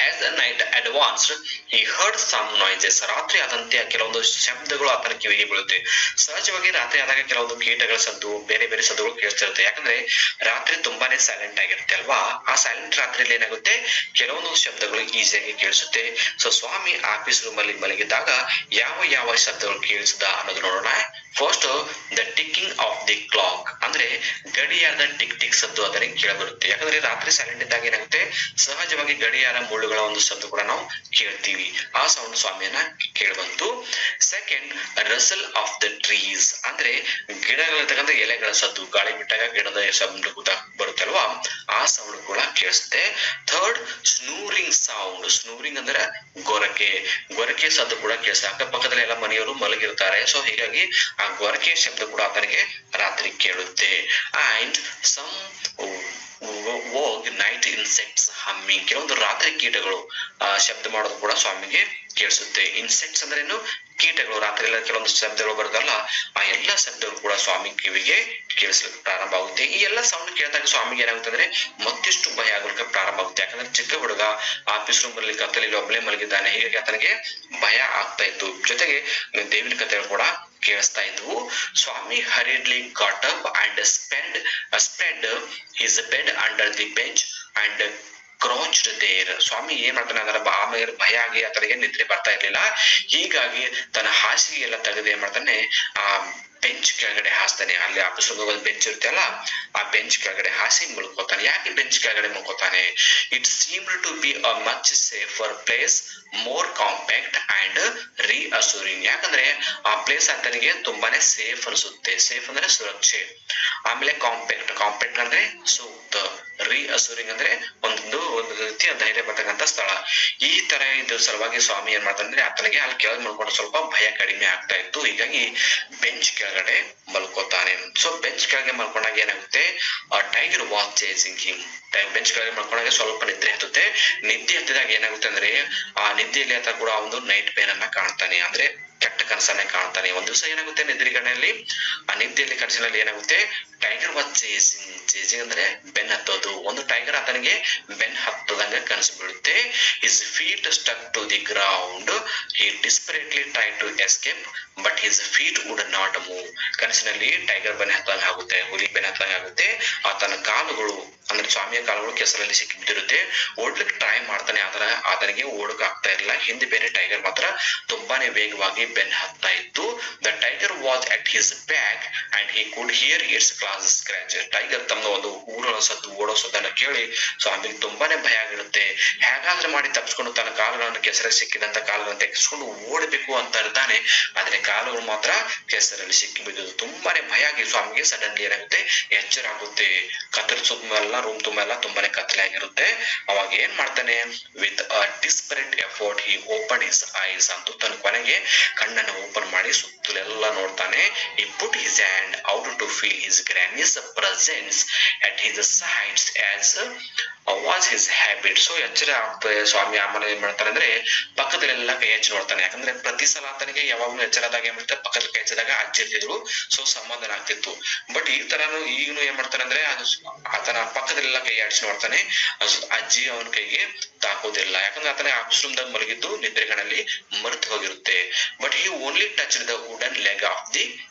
as the night advanced he heard some noises. ರಾತ್ರಿ ಆದಂತೆ ಕೆಲವೊಂದು ಶಬ್ದಗಳು ಆತನ ಕಿವಿಗೆ ಬೀಳುತ್ತೆ. ಸಹಜವಾಗಿ ರಾತ್ರಿ ಆದಾಗ ಕೆಲವೊಂದು ಕೀಟಗಳ ಸದ್ದು, ಬೇರೆ ಬೇರೆ ಸದ್ದುಗಳು ಕೇಳಿಸ್ತಿರುತ್ತೆ. ಯಾಕಂದ್ರೆ ರಾತ್ರಿ ತುಂಬಾನೇ ಸೈಲೆಂಟ್ ಆಗಿರುತ್ತೆ ಅಲ್ವಾ. ಆ ಸೈಲೆಂಟ್ ರಾತ್ರಿಯಲ್ಲಿ ಏನಾಗುತ್ತೆ, ಕೆಲವೊಂದು ಶಬ್ದಗಳು ಈಸಿಯಾಗಿ ಕೇಳಿಸುತ್ತೆ. ಸೊ ಸ್ವಾಮಿ ಆಫೀಸ್ ರೂಮ್ ಅಲ್ಲಿ ಮಲಗಿದ್ದಾಗ ಯಾವ ಶಬ್ದಗಳು ಕೇಳಿಸಿದ ಅನ್ನೋದು ನೋಡೋಣ. First, the ticking of the clock, ಅಂದ್ರೆ ಗಡಿಯಾರದ ಟಿಕ್ ಟಿಕ್ ಸದ್ದು ಅದರಿಗೆ ಕೇಳಬರುತ್ತೆ. ಯಾಕಂದ್ರೆ ರಾತ್ರಿ ಸೈಲೆಂಟ್ ಇದ್ದಾಗ ಏನಾಗುತ್ತೆ, ಸಹಜವಾಗಿ ಗಡಿಯಾರ ಮುಳ್ಳುಗಳ ಒಂದು ಶಬ್ದ ಕೂಡ ನಾವು ಕೇಳ್ತೀವಿ. ಆ ಸೌಂಡ್ ಸ್ವಾಮಿಯನ್ನ ಕೇಳಬಂತು. Second, rustle of the trees, ಅಂದ್ರೆ ಗಿಡಗಳಿರ್ತಕ್ಕಂಥ ಎಲೆಗಳ ಸದ್ದು, ಗಾಳಿ ಬಿಟ್ಟಾಗ ಗಿಡದ ಶಬ್ದ ಕೂಡ ಬರುತ್ತಲ್ವಾ, ಆ ಸೌಂಡ್ ಕೂಡ ಕೇಳಿಸುತ್ತೆ. Third, ಸ್ನೂರಿಂಗ್ sound. ಸ್ನೂರಿಂಗ್ ಅಂದ್ರೆ ಗೊರಕೆ ಸದ್ದು ಕೂಡ ಕೇಳಿಸುತ್ತೆ. ಅಕ್ಕಪಕ್ಕದಲ್ಲಿ ಎಲ್ಲ ಮನೆಯವರು ಮಲಗಿರ್ತಾರೆ. ಸೊ ಹೀಗಾಗಿ ಆ ಗೊರಕೆ ಶಬ್ದ ಕೂಡ ಆತನಿಗೆ ರಾತ್ರಿ ಕೇಳುತ್ತೆ. And some night insects humming, ಕೆಲವೊಂದು ರಾತ್ರಿ ಕೀಟಗಳು ಶಬ್ದ ಮಾಡೋದು ಕೂಡ ಸ್ವಾಮಿಗೆ ಕೇಳಿಸುತ್ತೆ. ಇನ್ಸೆಕ್ಟ್ಸ್ ಅಂದ್ರೆ ಏನು, ಕೀಟಗಳು. ರಾತ್ರಿ ಎಲ್ಲ ಕೆಲವೊಂದು ಶಬ್ದಗಳು ಬರುತ್ತಲ್ಲ, ಆ ಎಲ್ಲಾ ಶಬ್ದಗಳು ಕೂಡ ಸ್ವಾಮಿ ಕಿವಿಗೆ ಕೇಳಿಸ್ಲಿಕ್ಕೆ ಪ್ರಾರಂಭ ಆಗುತ್ತೆ. ಈ ಎಲ್ಲಾ ಸೌಂಡ್ ಕೇಳಿದಾಗ ಸ್ವಾಮಿಗೆ ಏನಾಗುತ್ತೆ ಅಂದ್ರೆ ಮತ್ತಿಷ್ಟು ಭಯ ಆಗಲಿಕ್ಕೆ ಪ್ರಾರಂಭ ಆಗುತ್ತೆ. ಯಾಕಂದ್ರೆ ಚಿಕ್ಕ ಹುಡುಗ ಆಫೀಸ್ ರೂಮ್ ಅಲ್ಲಿ ಕತ್ತಲಲ್ಲಿ ಒಬ್ಬಳೇ ಮಲಗಿದ್ದಾನೆ. ಹೀಗಾಗಿ ಆತನಿಗೆ ಭಯ ಆಗ್ತಾ ಇತ್ತು. ಜೊತೆಗೆ ದೇವಿನ ಕಥೆಗಳು ಕೂಡ ಕೇಳಿಸ್ತಾ ಇದ್ವು. ಸ್ವಾಮಿ hurriedly got up and spread his bed under the bench and crouched there. ಸ್ವಾಮಿ ಏನ್ ಮಾಡ್ತಾನೆ ಅಂದ್ರೆ ಆಮೇಲೆ ಭಯ ಆಗಿ ಆತನಿಗೆ ನಿದ್ರೆ ಬರ್ತಾ ಇರ್ಲಿಲ್ಲ. ಹೀಗಾಗಿ ತನ್ನ ಹಾಸಿಗೆ ಎಲ್ಲ ತೆಗೆದು ಏನ್ ಮಾಡ್ತಾನೆ, ಆ ಬೆಂಚ್ ಕೆಳಗಡೆ ಹಾಸ್ತಾನೆ. ಅಲ್ಲಿ ಆಫೀಸ್ ಬೆಂಚ್ ಇರುತ್ತೆ ಅಲ್ಲ, ಆ ಬೆಂಚ್ ಕೆಳಗಡೆ ಹಾಸಿ ಮಲ್ಕೋತಾನೆ. ಯಾಕೆ ಬೆಂಚ್ ಕೆಳಗಡೆ ಮಲ್ಕೋತಾನೆ? It seemed to be a much safer place, more compact and reassuring. ಯಾಕಂದ್ರೆ ಆ ಪ್ಲೇಸ್ ಆತನಿಗೆ ತುಂಬಾನೇ ಸೇಫ್ ಅನ್ಸುತ್ತೆ. ಸೇಫ್ ಅಂದ್ರೆ ಸುರಕ್ಷೆ. ಆಮೇಲೆ ಕಾಂಪ್ಯಾಕ್ಟ್ ಅಂದ್ರೆ ಸೂಕ್ತ. ರೀಅಶ್ಯೂರಿಂಗ್ ಅಂದ್ರೆ ಒಂದು ರೀತಿಯ ಧೈರ್ಯ ಬರ್ತಕ್ಕಂಥ ಸ್ಥಳ. ಈ ತರ ಇದ್ರ ಸಲುವಾಗಿ ಸ್ವಾಮಿ ಏನ್ ಮಾಡ್ತಾನೆ, ಆತನಿಗೆ ಅಲ್ಲಿ ಕೆಳಗೆ ಮಲ್ಕೊಂಡು ಸ್ವಲ್ಪ ಭಯ ಕಡಿಮೆ ಆಗ್ತಾ ಇತ್ತು. ಹೀಗಾಗಿ ಬೆಂಚ್ ಕೆಳಗಡೆ ಮಲ್ಕೋತಾನೆ. ಸೊ ಬೆಂಚ್ ಕೆಳಗೆ ಮಲ್ಕೊಂಡಾಗ ಏನಾಗುತ್ತೆ, ಆ tiger was chasing him. Bench ಕೆಳಗೆ ಮಲ್ಕೊಂಡಾಗ ಸ್ವಲ್ಪ ನಿದ್ರೆ ಹತ್ತುತ್ತೆ. ನಿದ್ದೆ ಹತ್ತಿದಾಗ ಏನಾಗುತ್ತೆ ಅಂದ್ರೆ ಆ ನಿದ್ದೆಯಲ್ಲಿ ಆತ ಕೂಡ ಒಂದು ನೈಟ್ ಪೇನ್ ಅನ್ನ ಕಾಣ್ತಾನೆ, ಅಂದ್ರೆ ಕೆಟ್ಟ ಕನಸನ್ನೇ ಕಾಣ್ತಾನೆ. ಒಂದ್ ದಿವಸ ಏನಾಗುತ್ತೆ ನಿದ್ರೆಗಣ್ಣಲ್ಲಿ, ಆ ನಿದ್ದೆಯಲ್ಲಿ ಕನಸಿನಲ್ಲಿ ಏನಾಗುತ್ತೆ, ಟೈಗರ್ ವಾಸ್ ಚೇಸಿಂಗ್ ಅಂದ್ರೆ ಬೆನ್ ಹತ್ತೋದು. ಒಂದು ಟೈಗರ್ ಆತನಿಗೆ ಬೆನ್ ಹತ್ತದಂಗ ಕನಸು ಬೀಳುತ್ತೆ. His feet stuck to the ground, he desperately try to escape but his feet would not move. ಕನಸಿನಲ್ಲಿ ಟೈಗರ್ ಬೆನ್ ಹತ್ತಂಗ ಆಗುತ್ತೆ, ಹುಲಿ ಬೆನ್ ಹತ್ತಂಗ ಆಗುತ್ತೆ. ಆತನ ಕಾಲುಗಳು ಅಂದ್ರೆ ಸ್ವಾಮಿಯ ಕಾಲುಗಳು ಕೆಸರಲ್ಲಿ ಸಿಕ್ಕಿ ಬಿದ್ದಿರುತ್ತೆ. ಓಡ್ಲಿಕ್ಕೆ ಟ್ರೈ ಮಾಡ್ತಾನೆ, ಆದ್ರೆ ಆತನಿಗೆ ಓಡಕ್ ಆಗ್ತಾ ಇರಲಿಲ್ಲ. ಹಿಂದೆ ಬೇರೆ ಟೈಗರ್ ಮಾತ್ರ ತುಂಬಾನೇ ವೇಗವಾಗಿ ಬೆನ್ ಹತ್ತಾ ಇತ್ತು. The tiger was at his back and he could here it's class scratch. Tiger ತಮ್ಮ ಒಂದು ಊರೋ ಸದ್ದು ಓಡೋ ಸದ್ದನ್ನ ಕೇಳಿ ಸ್ವಾಮಿಗೆ ತುಂಬಾನೇ ಭಯ ಆಗಿರುತ್ತೆ. ಹೇಗಾದ್ರೂ ಮಾಡಿ ತಪ್ಪಿಸ್ಕೊಂಡು ತನ್ನ ಕಾಲುಗಳನ್ನು ಕೆಸರಲ್ಲಿ ಸಿಕ್ಕಿದಂತ ಕಾಲುಗಳನ್ನು ತೆಗೆಸ್ಕೊಂಡು ಓಡಬೇಕು ಅಂತ ಇರ್ತಾನೆ. ಆದ್ರೆ ಕಾಲುಗಳು ಮಾತ್ರ ಕೆಸರಲ್ಲಿ ಸಿಕ್ಕಿ ಬಿದ್ದು ತುಂಬಾನೇ ಭಯ ಆಗಿ ಸ್ವಾಮಿಗೆ ಸಡನ್ಲಿ ಏನಾಗುತ್ತೆ, ಎಚ್ಚರ ಆಗುತ್ತೆ. ಕತ್ತರಿಸೋದ್ಮೇಲೆ ರೂಮ್ ತುಂಬೆಲ್ಲ ತುಂಬಾನೇ ಕತ್ತಲೆ ಆಗಿರುತ್ತೆ. ಅವಾಗ ಏನ್ ಮಾಡ್ತಾನೆ, with a desperate effort he open his eyes ಅಂತ ತನ್ನ ಕೊನೆಗೆ ಕಣ್ಣನ್ನು ಓಪನ್ ಮಾಡಿ ಸುತ್ತಲೆಲ್ಲ ನೋಡ್ತಾನೆ. He put his hand out to feel his granny's presence at his sides as was his habit. So ಎಚ್ಚರ ಆಗ್ತದೆ ಸ್ವಾಮಿ. ಆಮೇಲೆ ಏನ್ ಮಾಡ್ತಾನೆ ಅಂದ್ರೆ ಪಕ್ಕದಲ್ಲೆಲ್ಲ ಕೈ ಹಚ್ಚಿ ನೋಡ್ತಾನೆ. ಯಾಕಂದ್ರೆ ಪ್ರತಿ ಸಲ ಆತನಿಗೆ ಯಾವಾಗ್ಲೂ ಎಚ್ಚರದಾಗ ಏನ್ ಮಾಡ್ತಾರೆ, ಪಕ್ಕದ ಕೈ ಹಚ್ಚಿದಾಗ ಅಜ್ಜಿರ್ತಿದ್ರು. ಸೊ ಸಮಾಧಾನ ಆಗ್ತಿತ್ತು. ಬಟ್ ಈ ತರಾನು ಈಗನು ಏನ್ ಮಾಡ್ತಾನೆ ಅಂದ್ರೆ ಅದು ಆತನ ಪಕ್ಕದಲ್ಲೆಲ್ಲ ಕೈ ಆಡಿಸಿ ನೋಡ್ತಾನೆ. ಅಜ್ಜಿ ಅವನ ಕೈಗೆ ತಾಕೋದಿಲ್ಲ. ಯಾಕಂದ್ರೆ ಆತನ ಆಫೀಸ್ ರೂಮ್ದಾಗ ಮಲಗಿದ್ದು ನಿದ್ರೆಗಳಲ್ಲಿ ಮರೆತು ಹೋಗಿರುತ್ತೆ. But he only touch the wooden leg of the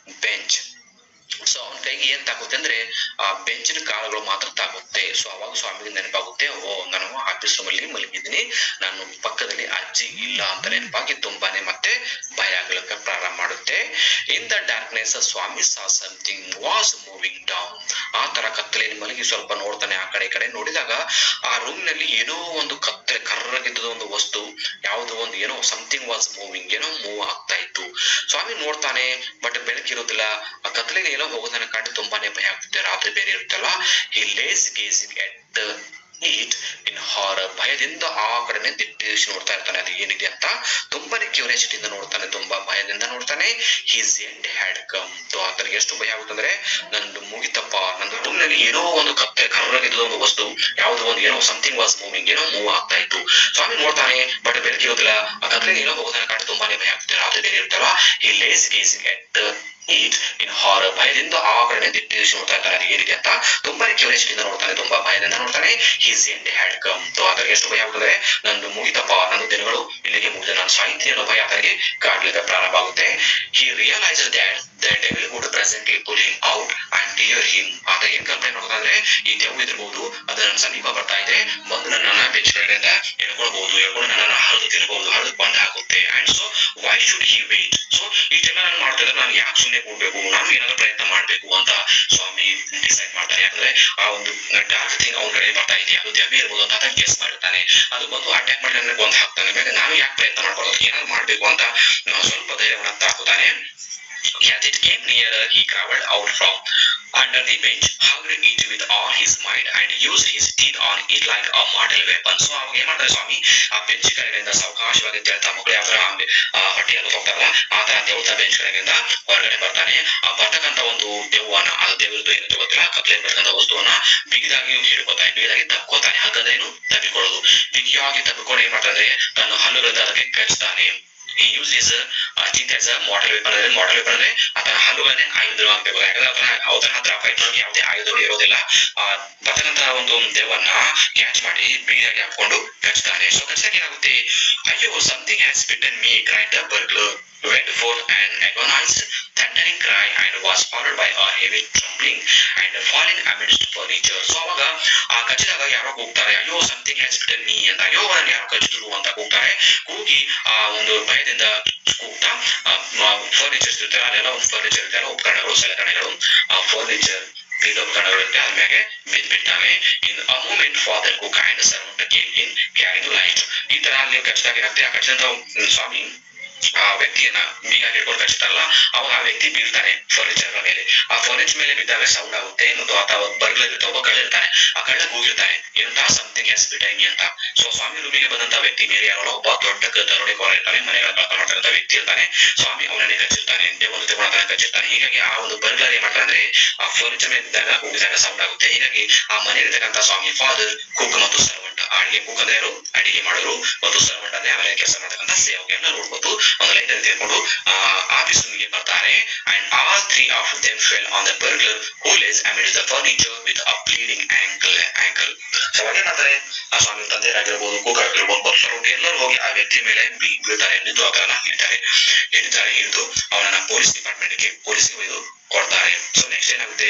bench. So ಅವನ ಕೈಗೆ ಏನ್ ತಾಕುತ್ತೆ ಅಂದ್ರೆ ಆ ಬೆಂಚಿನ ಕಾಳುಗಳು ಮಾತ್ರ ತಾಕುತ್ತೆ. ಸೊ ಅವಾಗ ಸ್ವಾಮಿಗೆ ನೆನಪಾಗುತ್ತೆ, ಓ ನಾನು ಆಫೀಸ್ ರೂಮ್ ಅಲ್ಲಿ ಮಲಗಿದ್ದೀನಿ, ನಾನು ಪಕ್ಕದಲ್ಲಿ ಅಜ್ಜಿ ಇಲ್ಲ ಅಂತ ನೆನಪಾಗಿ ತುಂಬಾನೇ ಮತ್ತೆ ಭಯ ಆಗ್ಲಿಕ್ಕೆ ಪ್ರಾರಂಭ ಮಾಡುತ್ತೆ. In the darkness Swami saw something was moving down. ಆ ತರ ಕತ್ತಲೆಯಲ್ಲಿ ಮಲಗಿ ಸ್ವಲ್ಪ ನೋಡ್ತಾನೆ, ಆ ಕಡೆ ಈ ಕಡೆ ನೋಡಿದಾಗ ಆ ರೂಮ್ ನಲ್ಲಿ ಏನೋ ಒಂದು ಕತ್ತಲೆ ಕರ್ರಗಿದ್ದ ಒಂದು ವಸ್ತು, ಯಾವುದೋ ಒಂದು ಏನೋ ಸಮಥಿಂಗ್ ವಾಸ್ ಮೂವಿಂಗ್, ಏನೋ ಮೂವ್ ಆಗ್ತಾ ಇತ್ತು. ಸ್ವಾಮಿ ನೋಡ್ತಾನೆ, ಬಟ್ ಬೆಳಕಿರೋದಿಲ್ಲ. ಆ ಕತ್ತಲೆಗೆ ಏನೋ ಹೋಗೋದನ್ನ ಕಂಡು ತುಂಬಾನೇ ಭಯ ಆಗ್ತಿದೆ. ರಾತ್ರಿ ಬೇರೆ ಇರುತ್ತಲ್ಲ. He lays gazing at it in horror. ಭಯದಿಂದ ಆ ಕಡೆನೆ ದಿಟ್ಟಿಸಿ ನೋಡ್ತಾ ಇರ್ತಾನೆ, ಅದು ಏನಿದೆ ಅಂತ ತುಂಬಾನೇ ಕ್ಯೂರಿಯಾಸಿಟಿಯಿಂದ ನೋಡ್ತಾನೆ, ತುಂಬಾ ಭಯದಿಂದ ನೋಡ್ತಾನೆ. His end had come. ಆತನಿಗೆ ಎಷ್ಟು ಭಯ ಆಗುತ್ತಂದ್ರೆ, ನಂದು ಮುಗಿತಪ್ಪ, ನಂದು ರೂಮ್ ನಲ್ಲಿ ಏನೋ ಒಂದು ಕತ್ತೆ ಕರ್ರಗಿದ್ದ ಒಂದು ವಸ್ತು, ಯಾವುದೋ ಒಂದು ಏನೋ ಸಮಥಿಂಗ್ ವಾಸ್ ಮೂವಿಂಗ್, ಏನೋ ಮೂವ್ ಆಗ್ತಾ ಇತ್ತು. ಸ್ವಾಮಿ ನೋಡ್ತಾನೆ, ಬಟ್ ಬೆಳಕಿರೋದಿಲ್ಲ. ಆ ಕತ್ತಲೆಗೆ ಏನೋ ಹೋಗೋದನ್ನ ಕಂಡು ತುಂಬಾನೇ ಭಯ ಆಗ್ತಿದೆ. ರಾತ್ರಿ ಬೇರೆ ಇರುತ್ತಲ್ಲ. He lays gazing at it in horror. ಭಯದಿಂದ ಆ ಕಡೆ ದಿಟ್ಟಿಸಿ ನೋಡ್ತಾ ಇರ್ತಾನೆ, ಅದು ಏನಿದೆ ಅಂತ ತುಂಬಾನೇ ಕ್ಯೂರಿಯಾಸಿಟಿಯಿಂದ ನೋಡ್ತಾನೆ, ತುಂಬಾ ಭಯದಿಂದ ನೋಡ್ತಾನೆ. His end had come. ಆತನಿಗೆ ಎಷ್ಟು ಭಯ ಆಗ್ತದೆ, ನಂದು ಮುಗಿತಪ್ಪ, ನನ್ನ ದಿನಗಳು ಇಲ್ಲಿಗೆ ಮುಗಿದ, ನಾನು ಸಾಹಿತ್ಯ ಅನ್ನೋ ಭಯ ಆತನಿಗೆ ಕಾಡ್ಲಿಕ್ಕೆ ಪ್ರಾರಂಭ ಆಗುತ್ತೆ. He realise that the devil would presently pull him out and tear him. ಆತ ಏನ್ ಕಲ್ಪನೆ ನೋಡ್ತಾದ್ರೆ, ಈ ದೆವ್ವ ಇದ್ರಬಹುದು, ಅದು ನನ್ನ ಸಮೀಪ ಬರ್ತಾ ಇದೆ, ಬಂದು ನನ್ನ ಬೆಂಚ್ ಕೆಳಗಡೆ ಎಳ್ಕೊಳ್ಬಹುದು, ಎಳ್ಕೊಂಡು ನನ್ನನ್ನು ಹರಿದು ತಿರ್ಬಹುದು, ಹರಿದು ಬಂದ್ ಹಾಕುತ್ತೆ. And so why should he wait? So ಇಷ್ಟೆಲ್ಲ ನಾನು ಮಾಡ್ತಾ ಇದ್ರೆ ನಾನು ಯಾಕೆ ಸುಮ್ಮನೆ ಕೂಡ್ಬೇಕು, ನಾನು ಏನಾದ್ರು ಪ್ರಯತ್ನ ಮಾಡ್ಬೇಕು ಅಂತ ಸ್ವಾಮಿ ಡಿಸೈಡ್ ಮಾಡ್ತಾರೆ. ಯಾಕಂದ್ರೆ ಆ ಒಂದು ಡಾರ್ಕ್ ಥಿಂಗ್ ಅವ್ನ ಕಡೆ ಬರ್ತಾ ಇದೆ, ಅದು ದೆವ್ವ ಇರ್ಬೋದು ಅಂತ ಗೆಸ್ ಮಾಡಿರ್ತಾನೆ. ಅದು ಬಂದು ಅಟ್ಯಾಕ್ ಮಾಡಿ ನನಗೆ ಗೊಂದು ಹಾಕ್ತಾನೆ. ಮೇಲೆ ನಾನು ಯಾಕೆ ಪ್ರಯತ್ನ ಮಾಡ್ಬಾರ್ದು, ಏನಾದ್ರು ಮಾಡ್ಬೇಕು ಅಂತ ಸ್ವಲ್ಪ ಧೈರ್ಯವನ್ನು ಹಾಕುತ್ತಾನೆ. As it came nearer, he crawled out from under the bench, hugged it with all his might, and used his teeth on it like a mortal weapon. So ಅವಾಗ ಏನ್ ಮಾಡ್ತಾರೆ ಸ್ವಾಮಿ, ಆ ಬೆಂಚ್ ಕೆಳಗಡೆಯಿಂದ ಸಾವಕಾಶವಾಗಿ ತೆಳ್ತಾ, ಮಕ್ಕಳು ಯಾವ ತರ ಹೊಟ್ಟೆಯಲ್ಲಿ ಹೋಗ್ತಾರಲ್ಲ ಆ ತರ ತೆಳ್ತಾ ಬೆಂಚ್ ಕೆಳಗಿಂದ ಹೊರಗಡೆ ಬರ್ತಾನೆ. ಆ ಬರ್ತಕ್ಕಂತ ಒಂದು ದೆವ್ವನ, ಅದು ದೇವ್ರದ್ದು ಏನಂತ ಗೊತ್ತಿಲ್ಲ, ಕತ್ಲೆ ಬರ್ತಕ್ಕಂಥ ವಸ್ತುವನ್ನ ಬಿಗಿದಾಗಿ ಹಿಡ್ಕೋತಾನೆ, ಬಿಗಿದಾಗಿ ತಕ್ಕೋತಾನೆ. ಹಗ್ಗದೇನು ತಬ್ಬಿಕೊಳ್ಳೋದು, ಬಿಗಿಯಾಗಿ ತಬ್ಬಿಕೊಂಡು ಏನ್ ಮಾಡ್ತಾನೆ, ತನ್ನ ಹಲ್ಲುಗಳಿಂದ ಅದಕ್ಕೆ ಕಚ್ತಾನೆ. He used his teeth as a mortal weapon. mortal weapon ಅಂದ್ರೆ ಆತನ ಹಲ್ಲುಗಳನ್ನೇ ಆಯುಧವಾಗಬೇಕು. ಯಾಕಂದ್ರೆ ಅವನ ಹತ್ರ ಫೈಟ್ ಮಾಡೋಕೆ ಯಾವುದೇ ಆಯುಧಗಳು ಇರೋದಿಲ್ಲ. ಬರ್ತಕ್ಕಂತ ಒಂದು ದೆವ್ವನ್ನ ಕ್ಯಾಚ್ ಮಾಡಿ ಬಿಗಿಯಾಗಿ ಹಾಕೊಂಡು ಕಚ್ತಾನೆ. ಸೊ ಕಚ್ಚಾಗ ಏನಾಗುತ್ತೆ, ಅಯ್ಯೋ something has bitten me cried the burglar, went forth an agonized thundering cry and was followed by a heavy trembling and falling amidst furniture. So ಅವಾಗ ಆ ಕಚ್ಚಿದಾಗ ಯಾರೋ ಕೂಗ್ತಾರೆ, ಅಯ್ಯೋ ಸಮಥಿಂಗ್ ಹ್ಯಾಸ್ ಬಿಟನ್ ಮೀ ಅಂತ, ಅಯ್ಯೋ ನನ್ನ ಯಾರೋ ಕಚ್ಚಿದ್ರು ಅಂತ ಕೂಗ್ತಾರೆ. ಕೂಗಿ ಆ ಒಂದು ಭಯದಿಂದ ಕೂಗ್ತಾ ಫರ್ನಿಚರ್ಸ್ ಇರ್ತಾರೆ, ಅಲ್ಲೆಲ್ಲ ಒಂದು ಫರ್ನಿಚರ್ ಇರ್ತಾರೆ, ಉಪಕರಣಗಳು, ಸಲಕರಣೆಗಳು, ಫರ್ನಿಚರ್ ಉಪಕರಣಗಳು ಇರುತ್ತೆ, ಅದ್ರ ಮ್ಯಾಗೆ ಬಿದ್ದಾವೆ. In a moment father cook and servant came in carrying light. ಈ ತರ ಅಲ್ಲಿ ಕಚ್ಚಿದಾಗ ಏನಾಗುತ್ತೆ, ಆ ಕಚ್ಚಿದಂತ ಸ್ವಾಮಿ ಆ ವ್ಯಕ್ತಿಯನ್ನ ಬೀಗಾಗಿ ಹಿಡ್ಕೊಂಡು ಕಚ್ತಾರಲ್ಲ, ಅವಾಗ ಆ ವ್ಯಕ್ತಿ ಬೀಳ್ತಾನೆ ಫರ್ನಿಚರ್ ಮೇಲೆ. ಆ ಫರ್ನಿಚರ್ ಮೇಲೆ ಬಿದ್ದಾಗ ಸೌಂಡ್ ಆಗುತ್ತೆ. ಮತ್ತು ಆತ ಬರ್ಗ್ಲಿರುತ್ತೆ, ಒಬ್ಬ ಕಳ್ಳ ಇರ್ತಾನೆ. ಆ ಕಳ್ಳ ಕೂಗಿರ್ತಾನೆ, ಏನಂತ, ಸಮಥಿಂಗ್ ಹ್ಯಾಸ್ ಬಿಟನ್ ಮೀ ಅಂತ. ಸೊ ಸ್ವಾಮಿ ರೂಮಿಗೆ ಬಂದಂತ ವ್ಯಕ್ತಿ ಬೇರೆ ಯಾರೋ ಒಬ್ಬ ದೊಡ್ಡ ದರೋಡೆಕೋರ ಇರ್ತಾನೆ, ಮನೆಗಳ ಕಳ್ತನ ಮಾಡ್ತಕ್ಕಂಥ ವ್ಯಕ್ತಿ ಇರ್ತಾನೆ. ಸ್ವಾಮಿ ಅವನನ್ನೇ ಕಚ್ಚಿರ್ತಾನೆ, ದೇವನು ತಗೊಂಡ ಕಚ್ಚಿರ್ತಾನೆ. ಹೀಗಾಗಿ ಆ ಒಂದು ಬರ್ಗ್ಲರ್ ಏನ್ ಮಾಡ್ತಾನೆ ಅಂದ್ರೆ, ಆ ಫರ್ನಿಚರ್ ಮೇಲೆ ಬಿದ್ದಾಗ ಕೂಗಿದಾಗ ಸೌಂಡ್ ಆಗುತ್ತೆ. ಹೀಗಾಗಿ ಆ ಮನೆ ಇರ್ತಕ್ಕಂಥ ಸ್ವಾಮಿ ಫಾದರ್ ಕುಕ್ ಮತ್ತು ಸರ್ವೆಂಟ್, ಅಡಿಗೆ ಕುಕ್ ಅಂದ್ರೆ ಯಾರು, ಅಡಿಗೆ ಮಾಡೋರು, ಮತ್ತು ಸರ್ವೆಂಟ್ ಅಂದ್ರೆ ಆಮೇಲೆ ಕೆಲಸ ಮಾಡ್ತಕ್ಕಂಥ ಸೇವಕ ಎಲ್ಲ ನೋಡ್ಬೋದು ಒಂದು ಲೈಟ್ ಅಲ್ಲಿ ತಿಳ್ಕೊಂಡು ಆಫೀಸ್ ರೂಮಿಗೆ ಬರ್ತಾರೆ. And all three of them fell on the burglar who lays amidst the furniture with a bleeding ankle. So ಅವಾಗ ಏನಾಗ್ತಾರೆ, ಆ ಸ್ವಾಮಿ ತಂದೆಯರಾಗಿರ್ಬೋದು, ಕುಕ್ ಆಗಿರ್ಬೋದು, ಸರ್ವೆಂಟ್ ಎಲ್ಲರೂ ಹೋಗಿ ಆ ವ್ಯಕ್ತಿ ಮೇಲೆ ಬೀಳ್ತಾರೆ, ಬಿದ್ದು ಆಗಲ್ಲ ಹಿಡಿದು ಅವನನ್ನ ಪೊಲೀಸ್ ಡಿಪಾರ್ಟ್ಮೆಂಟ್ಗೆ, ಪೊಲೀಸ್ಗೆ ಒಯ್ದು ಕೊಡ್ತಾರೆ. ಸೊ ನೆಕ್ಸ್ಟ್ ಏನಾಗುತ್ತೆ,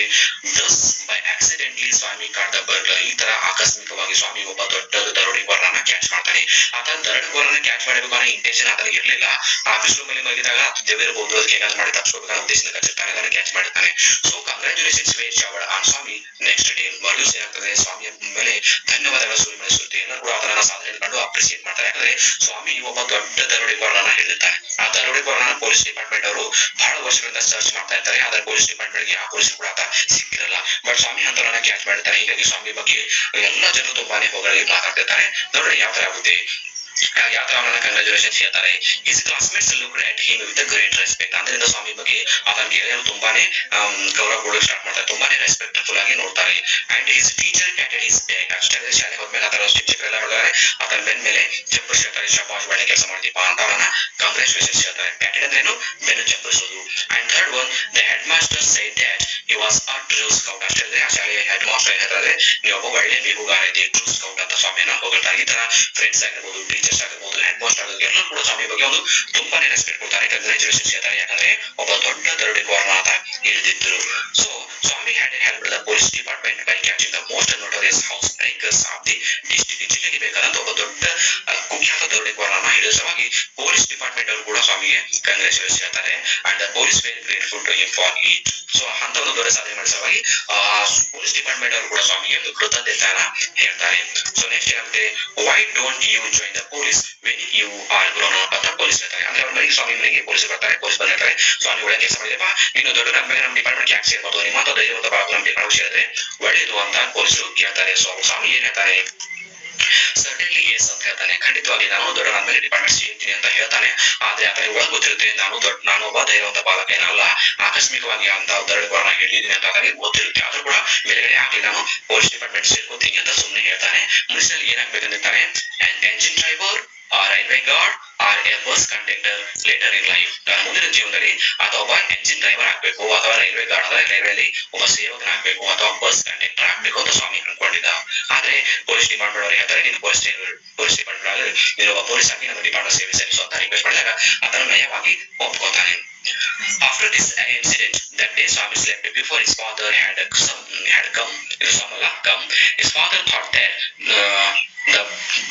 ದಸ್ ಬೈ ಆಕ್ಸಿಡೆಂಟ್ಲಿ ಸ್ವಾಮಿ ಕಾಡ್ ದ ಬರ್ಗ್ಲರ್. ಈ ತರ ಆಕಸ್ಮಿಕವಾಗಿ ಸ್ವಾಮಿ ಒಬ್ಬ ದೊಡ್ಡ ದರೋಡೆಕೋರನ್ನ ಕ್ಯಾಚ್ ಮಾಡ್ತಾನೆ. ಆತ ದರೋಡೆಕೋರನ್ನ ಕ್ಯಾಚ್ ಮಾಡಬೇಕು ಅನ್ನೋ ಇಂಟೆನ್ಷನ್ ಆತನಿಗೆ ಇರಲಿಲ್ಲ. ಆಫೀಸ್ ರೂಮ್ ಅಲ್ಲಿ ಮಲಗಿದಾಗ ದೆವ್ವ ಇರಬಹುದು, ಅದಕ್ಕೆ ಹೇಗಾದ್ರು ಮಾಡಿ ತಪ್ಪಿಸ್ಕೋಬೇಕನ್ನೋ ಉದ್ದೇಶದಿಂದ ಕಚ್ಚಿರ್ತಾನೆ, ಅದನ್ನ ಕ್ಯಾಚ್ ಮಾಡಿರ್ತಾನೆ. So congratulations were showered on Swami. Next day ಮರುದಿವಸ ಏನಾಗ್ತದೆ, ಸ್ವಾಮಿಯ ಮೇಲೆ ಧನ್ಯವಾದಗಳ ಸುರಿಮಳಿಸುತ್ತೆ. ಎಲ್ಲರೂ ಕೂಡ ಆತನ ಸಾಧನೆ ಕಂಡು ಅಪ್ರಿಸಿಯೇಟ್ ಮಾಡ್ತಾರೆ. ಯಾಕಂದ್ರೆ ಸ್ವಾಮಿ ಒಬ್ಬ ದೊಡ್ಡ ದರೋಡೆಕೋರನ್ನ ಹಿಡಿದಿರ್ತಾನೆ. ಆ ದರೋಡೆಕೋರನ್ನ ಪೊಲೀಸ್ ಡಿಪಾರ್ಟ್ಮೆಂಟ್ ಅವರು ಬಹಳ ವರ್ಷಗಳಿಂದ ಸರ್ಚ್ ಮಾಡ್ತಾ ಇರ್ತಾರೆ. ಆದ್ರೆ ಪೊಲೀಸ್ ಡಿಪಾರ್ಟ್ಮೆಂಟ್ ಯಾವ ಪೊಲೀಸ್ ಕೂಡ ಆತ ಸಿಕ್ಕಿರಲ್ಲ. ಬಟ್ ಸ್ವಾಮಿ ಅಂತವರನ್ನ ಕ್ಯಾಚ್ ಮಾಡಿರ್ತಾರೆ. ಹೀಗಾಗಿ ಸ್ವಾಮಿ ಬಗ್ಗೆ ಎಲ್ಲ ಜನರು ತುಂಬಾನೇ ಹೊಗಳಿ ಮಾತಾಡ್ತಿರ್ತಾರೆ. ನೋಡ್ರಿ ಯಾವ ತರ ಆಗುತ್ತೆ, ಯಾವ ತರ ಅವನನ್ನ ಕಂಗ್ರಾಚುಲೇಷನ್ಸ್ ಹೇಳ್ತಾರೆ. His classmates looked at him with great respect. ಅದರಿಂದ ಸ್ವಾಮಿ ಬಗ್ಗೆ ಆತನ ಗೆಳೆಯರು ತುಂಬಾನೇ ಗೌರವ ಕೊಡೋಕೆ ಸ್ಟಾರ್ಟ್ ಮಾಡ್ತಾರೆ, ತುಂಬಾನೇ ರೆಸ್ಪೆಕ್ಟ್ಫುಲ್ ಆಗಿ ನೋಡ್ತಾರೆ. And his teacher patted his bag. ಅಷ್ಟೇ ಶಾಲೆ ಹೋದ್ಮೇಲೆ ಆತರ ಶಿಕ್ಷಕರೆಲ್ಲ ನೋಡಿದ್ರೆ ಆತನ ಬೆನ್ ಮೇಲೆ ಚಪ್ಪರಿಸಿ ಹೇಳ್ತಾರೆ, ಶಬಾಷ್, ಒಳ್ಳೆ ಕೆಲಸ ಮಾಡ್ತೀಪ ಅಂತ ಅವನನ್ನ ಕಂಗ್ರಾಚುಲೇಷನ್ಸ್ ಹೇಳ್ತಾರೆ. ಪ್ಯಾಟೆಡ್ ಅಂದ್ರೇನು, ಬೆನ್ನು ಚಪ್ಪರಿಸೋದು. And third one, the head master said that he was a true scout. ಅಷ್ಟೇ ಆ ಶಾಲೆಯ ಹೆಡ್ ಮಾಸ್ಟರ್ ಏನ್ ಹೇಳ್ತಾರೆ, ನೀವು ಒಬ್ಬ ಒಳ್ಳೆ ಬೇಹುಗಾರ ಇದೆ, ಟ್ರೂ ಸ್ಕೌಟ್ ಅಂತ ಸ್ವಾಮಿಯನ್ನ ಹೊಗಳ್ತಾರೆ. ಈ ತರ ಫ್ರೆಂಡ್ಸ್ ಆಗಿರ್ಬೋದು, ಟೀಚರ್ಸ್ ಟೀಚರ್ಸ್ ಆಗಿರ್ಬೋದು, ಹೆಡ್ ಮಾಸ್ಟರ್ ಆಗಿರ್ಬೋದು, ಎಲ್ಲರೂ ಕೂಡ ಸ್ವಾಮಿ ಬಗ್ಗೆ ಒಂದು ತುಂಬಾನೇ ರೆಸ್ಪೆಕ್ಟ್ ಕೊಡ್ತಾರೆ, ಕಂಗ್ರಾಚುಲೇಷನ್ಸ್ ಹೇಳ್ತಾರೆ. ಯಾಕಂದ್ರೆ ಒಬ್ಬ ದೊಡ್ಡ ದರೋಡೆಕೋರನ ಅಂತ ಹೇಳಿದ್ರು. So Swami had help the police department by catching the most notorious house breakers of the district. ಜಿಲ್ಲೆಗೆ ಬೇಕಾದಂತ ಒಬ್ಬ ದೊಡ್ಡ ಕುಖ್ಯಾತ ದರೋಡೆಕೋರನ ಹಿಡಿದ ಸಲುವಾಗಿ ಪೊಲೀಸ್ ಡಿಪಾರ್ಟ್ಮೆಂಟ್ ಅವರು ಕೂಡ ಸ್ವಾಮಿಗೆ ಕಂಗ್ರಾಚುಲೇಷನ್ ಹೇಳ್ತಾರೆ. And the police were grateful to him for it. So ಅಂತ ಒಂದು ದೊಡ್ಡ ಸಾಧನೆ ಮಾಡಿದ ಸಲುವಾಗಿ ಪೊಲೀಸ್ ಡಿಪಾರ್ಟ್ಮೆಂಟ್ ಅವರು ಕೂಡ ಸ್ವಾಮಿಗೆ ಒಂದು ಕೃತಜ್ಞತೆಯನ್ನ ಹೇಳ್ತಾರೆ. ಸೊ ನೆಕ್ಸ್ಟ್ ಏನಾಗುತ್ತೆ, why don't you join the police when you are grown up ಅಂತ ಪೊಲೀಸ್ ಹೇಳ್ತಾರೆ. ಅಂದ್ರೆ ಅವ್ರ ಮನೆಗೆ ಸ್ವಾಮಿ ಮನೆಗೆ ಪೊಲೀಸ್ ಬರ್ತಾರೆ, ಪೊಲೀಸ್ ಬಂದಿರ್ತಾರೆ, ಸ್ವಾಮಿ ಒಳ್ಳೆ ಕೆಲಸ ಮಾಡಿದೆಪ್ಪ, ಇನ್ನು ದೊಡ್ಡ ನಮ್ಮ ಡಿಪಾರ್ಟ್ಮೆಂಟ್ ಯಾಕೆ ಸೇರ್ಬಾರ್ದು, ನಿಮ್ಮ ಅಂತ ಧೈರ್ಯವಂತ ಬಾಳ ನಮ್ಮ ಡಿಪಾರ್ಟ್ಮೆಂಟ್ ಸೇರಿದ್ರೆ ಒಳ್ಳೇದು ಅಂತ ಪೊಲೀಸರು ಕೇಳ್ತಾರೆ. ಸೊ ಸ್ವಾಮಿ ಏನ್ ಹೇಳ್ತಾರೆ, ಸರ್ಟನ್ಲಿ ಎಸ್ ಅಂತ ಹೇಳ್ತಾನೆ. ಖಂಡಿತವಾಗಿ ನಾನು ದೊಡ್ಡ ನನ್ನ ಮೇಲೆ ಡಿಪಾರ್ಟ್ಮೆಂಟ್ ಸೇರ್ತೀನಿ ಅಂತ ಹೇಳ್ತಾನೆ. ಆದ್ರೆ ಆತನ ಒಳಗೆ ಗೊತ್ತಿರುತ್ತೆ, ನಾನು ಒಬ್ಬ ಧೈರ್ಯವಂತ ಬಾಲಕ ಏನಲ್ಲ, ಆಕಸ್ಮಿಕವಾಗಿ ಅಂತ ದರೋಡೆಕೋರನ ಹಿಡಿದಿದ್ದೀನಿ ಅಂತ ಆತನಿಗೆ ಗೊತ್ತಿರುತ್ತೆ. ಆದ್ರೂ ಕೂಡ ಮೇಲ್ಗಡೆ ಹಾಕಿ ನಾನು ಪೊಲೀಸ್ ಡಿಪಾರ್ಟ್ಮೆಂಟ್ ಸೇರ್ಕೋತೀನಿ ಅಂತ ಸುಮ್ಮನೆ ಹೇಳ್ತಾನೆ. ಮುನ್ಸಿಪಲ್ ಏನಾಗ್ಬೇಕಂದಿರ್ತಾನೆ, engine driver railway guard or a bus conductor later in life. ಮುಂದಿನ ಜೀವನದಲ್ಲಿ ಅಥವಾ ಒಬ್ಬ ಎಂಜಿನ್ ಡ್ರೈವರ್ ಆಗ್ಬೇಕು, ಅಥವಾ ರೈಲ್ವೆ ಗಾರ್ಡ್ ಅಂದ್ರೆ ರೈಲ್ವೆಯಲ್ಲಿ ಒಬ್ಬ ಸೇವಕನಾಗಬೇಕು, ಅಥವಾ ಬಸ್ ಕಂಡಕ್ಟರ್ ಆಗ್ಬೇಕು ಅಂತ ಸ್ವಾಮಿ ಅನ್ಕೊಂಡಿದ್ದ. ಆದ್ರೆ ಪೊಲೀಸ್ ಡಿಪಾರ್ಟ್ಮೆಂಟ್ ಅವ್ರು ಹೇಳ್ತಾರೆ, ನೀನು ಪೊಲೀಸ್ ಡಿಪಾರ್ಟ್ಮೆಂಟ್ ಆದ್ರೆ ನೀನು ಒಬ್ಬ ಪೊಲೀಸ್ ಆಗಿ ನಮ್ಮ ಡಿಪಾರ್ಟ್ಮೆಂಟ್ ಸೇವೆ ಸಲ್ಲಿಸು ಅಂತ ರಿಕ್ವೆಸ್ಟ್ ಮಾಡಿದಾಗ ಅದನ್ನು ನಯವಾಗಿ ಒಪ್ಕೋತಾನೆ. After this incident, that day Swami slept before his father had come. His father thought that the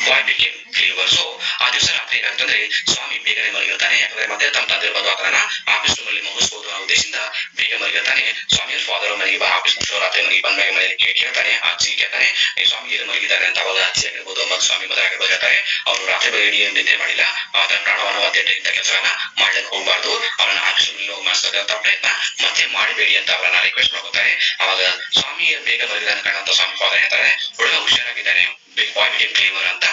boy became clever. So ಆ ದಿವಸ ರಾತ್ರಿ ಏನಾಗ್ತಂದ್ರೆ ಸ್ವಾಮಿ ಬೇಗನೆ ಮಲಗಿರ್ತಾನೆ. ಯಾಕಂದ್ರೆ ಮತ್ತೆ ತಮ್ಮ ತಂದೆ ಬಂದು ಆತನ ಆಫೀಸ್ ನಲ್ಲಿ ಮುಗಿಸಬಹುದು ಅನ್ನೋ ಉದ್ದೇಶದಿಂದ ಬೇಗ ಮಲಗಿರ್ತಾನೆ. ಸ್ವಾಮಿ ಫಾದರ್ ಮನೆಗೆ ಆಫೀಸ್ ಮುಗಿಸೋ ರಾತ್ರಿ ಮನೆಗೆ ಬಂದ ಮನೆಗೆ ಕೇಳ್ತಾನೆ, ಅಜ್ಜಿ ಕೇಳ್ತಾನೆ ಸ್ವಾಮಿ ಏನು ಮಲಗಿದ್ದಾರೆ ಅಂತ. ಅವಾಗ ಅಜ್ಜಿ ಆಗಿರ್ಬೋದು, ಮಗ ಸ್ವಾಮಿ ಮದುವೆ ಆಗಿರ್ಬೋದು ಹೇಳ್ತಾರೆ, ಅವರು ರಾತ್ರಿ ಬೆಳಗ್ಗೆ ನಿದ್ದೆ ಮಾಡಿಲ್ಲ, ಆತನ ಪ್ರಾಣವನ್ನು ಒತ್ತೆ ಇಂಥ ಕೆಲಸವನ್ನ ಮಾಡ್ಲಿಕ್ಕೆ ಹೋಗ್ಬಾರ್ದು, ಅವರನ್ನ ಆಫೀಸ್ ಮಾಡಿಸೋದಂತ ಪ್ರಯತ್ನ ಮತ್ತೆ ಮಾಡಬೇಡಿ ಅಂತ ಅವರನ್ನ ರಿಕ್ವೆಸ್ಟ್ ಮಾಡ್ಕೊತಾರೆ. ಅವಾಗ ಸ್ವಾಮಿ ಬೇಗ ಮಲಗಿದ ಕಾರಣ ಸ್ವಾಮಿ ಫಾದರ್ ಹೇಳ್ತಾರೆ, ಹುಡುಗ ಹುಷಾರಾಗಿದ್ದಾನೆ, ಬಿಗ್ ಬಾಯ್ ಬಿಕೇಮ್ ಕ್ಲೇವರ್ ಅಂತ